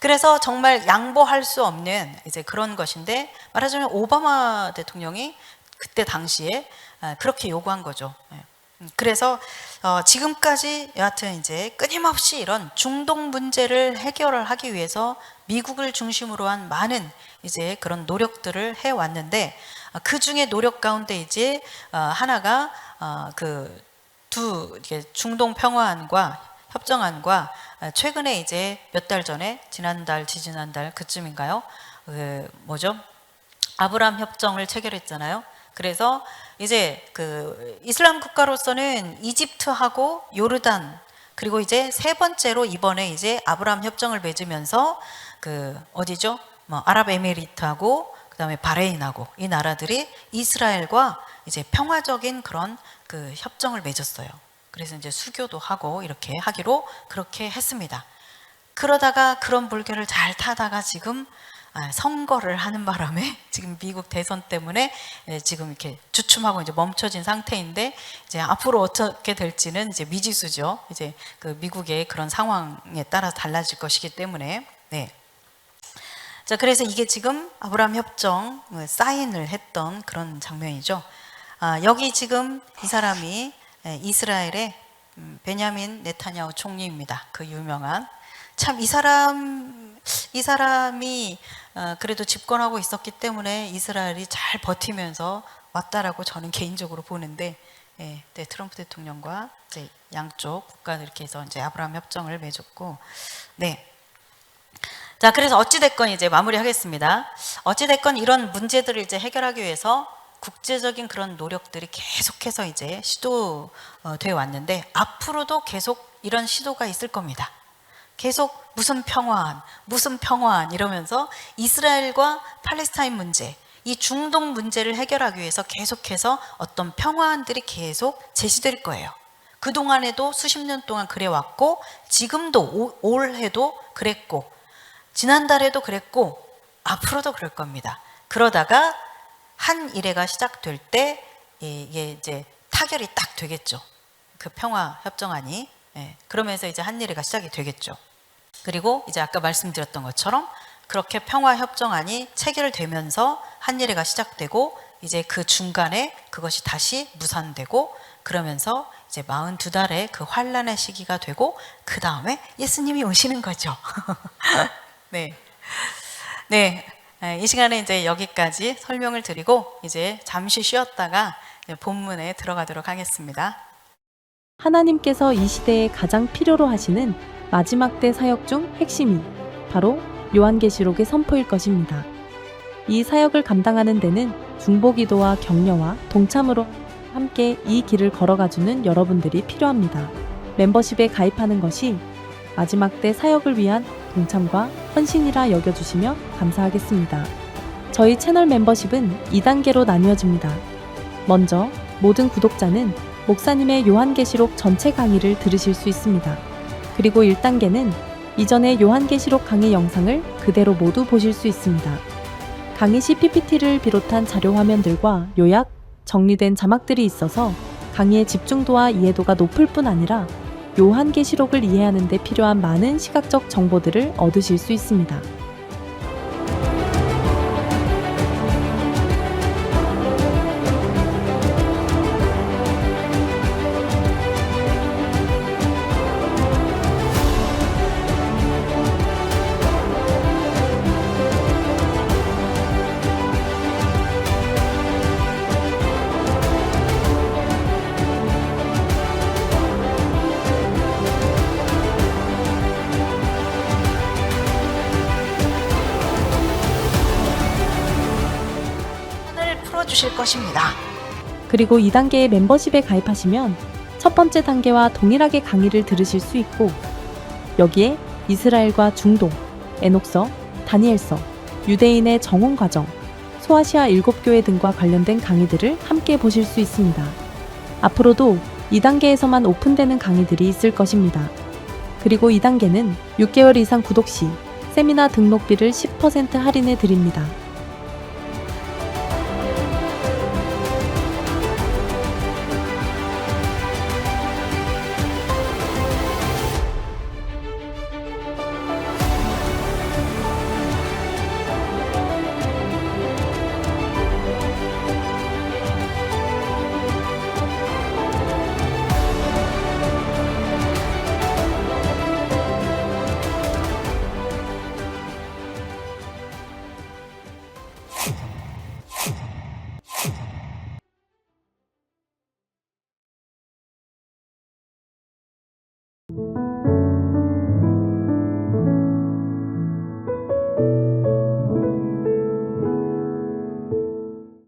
그래서 정말 양보할 수 없는 이제 그런 것인데, 말하자면 오바마 대통령이 그때 당시에 그렇게 요구한 거죠. 예. 그래서 지금까지 여하튼 이제 끊임없이 이런 중동 문제를 해결을 하기 위해서 미국을 중심으로 한 많은 이제 그런 노력들을 해 왔는데, 그 중에 노력 가운데 이제 하나가 그 중동 평화안과 협정안과 최근에 이제 몇 달 전에 지난달 그쯤인가요? 아브라함 협정을 체결했잖아요. 그래서 이제 그 이슬람 국가로서는 이집트하고 요르단, 그리고 이제 세 번째로 이번에 이제 아브라함 협정을 맺으면서 그 어디죠? 뭐 아랍에미리트하고 그다음에 바레인하고 이 나라들이 이스라엘과 이제 평화적인 그런 그 협정을 맺었어요. 그래서 이제 수교도 하고 이렇게 하기로 그렇게 했습니다. 그러다가 그런 물결을 잘 타다가 지금 선거를 하는 바람에 지금 미국 대선 때문에 지금 이렇게 주춤하고 이제 멈춰진 상태인데, 이제 앞으로 어떻게 될지는 이제 미지수죠. 이제 그 미국의 그런 상황에 따라 달라질 것이기 때문에. 네. 자, 그래서 이게 지금 아브라함 협정 사인을 했던 그런 장면이죠. 여기 지금 이 사람이 이스라엘의 베냐민 네타냐후 총리입니다. 그 유명한, 참 이 사람이 그래도 집권하고 있었기 때문에 이스라엘이 잘 버티면서 왔다라고 저는 개인적으로 보는데, 네, 트럼프 대통령과 이제 양쪽 국가들 이렇게 해서 이제 아브라함 협정을 맺었고, 네. 자, 그래서 어찌됐건 이제 마무리하겠습니다. 어찌됐건 이런 문제들을 이제 해결하기 위해서 국제적인 그런 노력들이 계속해서 이제 시도되어 왔는데, 앞으로도 계속 이런 시도가 있을 겁니다. 계속 무슨 평화안 이러면서 이스라엘과 팔레스타인 문제, 이 중동 문제를 해결하기 위해서 계속해서 어떤 평화안들이 계속 제시될 거예요. 그동안에도 수십 년 동안 그래왔고, 지금도 올해도 그랬고, 지난달에도 그랬고, 앞으로도 그럴 겁니다. 그러다가 한 일회가 시작될 때 이게 이제 타결이 딱 되겠죠. 그 평화 협정안이. 그러면서 이제 한 일회가 시작이 되겠죠. 그리고 이제 아까 말씀드렸던 것처럼 그렇게 평화 협정안이 체결되면서 한 일회가 시작되고, 이제 그 중간에 그것이 다시 무산되고, 그러면서 이제 42달의 그 환란의 시기가 되고, 그 다음에 예수님이 오시는 거죠. 네. 이 시간에 이제 여기까지 설명을 드리고 이제 잠시 쉬었다가 본문에 들어가도록 하겠습니다. 하나님께서 이 시대에 가장 필요로 하시는 마지막 때 사역 중 핵심이 바로 요한계시록의 선포일 것입니다. 이 사역을 감당하는 데는 중보기도와 격려와 동참으로 함께 이 길을 걸어가주는 여러분들이 필요합니다. 멤버십에 가입하는 것이 마지막 때 사역을 위한 동참과 헌신이라 여겨주시며 감사하겠습니다. 저희 채널 멤버십은 2단계로 나뉘어집니다. 먼저 모든 구독자는 목사님의 요한계시록 전체 강의를 들으실 수 있습니다. 그리고 1단계는 이전의 요한계시록 강의 영상을 그대로 모두 보실 수 있습니다. 강의 시 PPT를 비롯한 자료 화면들과 요약, 정리된 자막들이 있어서 강의의 집중도와 이해도가 높을 뿐 아니라 요한계시록을 이해하는 데 필요한 많은 시각적 정보들을 얻으실 수 있습니다. 주실 것입니다. 그리고 2단계의 멤버십에 가입하시면 첫 번째 단계와 동일하게 강의를 들으실 수 있고, 여기에 이스라엘과 중동, 에녹서, 다니엘서, 유대인의 정원 과정, 소아시아 7교회 등과 관련된 강의들을 함께 보실 수 있습니다. 앞으로도 2단계에서만 오픈되는 강의들이 있을 것입니다. 그리고 2단계는 6개월 이상 구독 시 세미나 등록비를 10% 할인해 드립니다.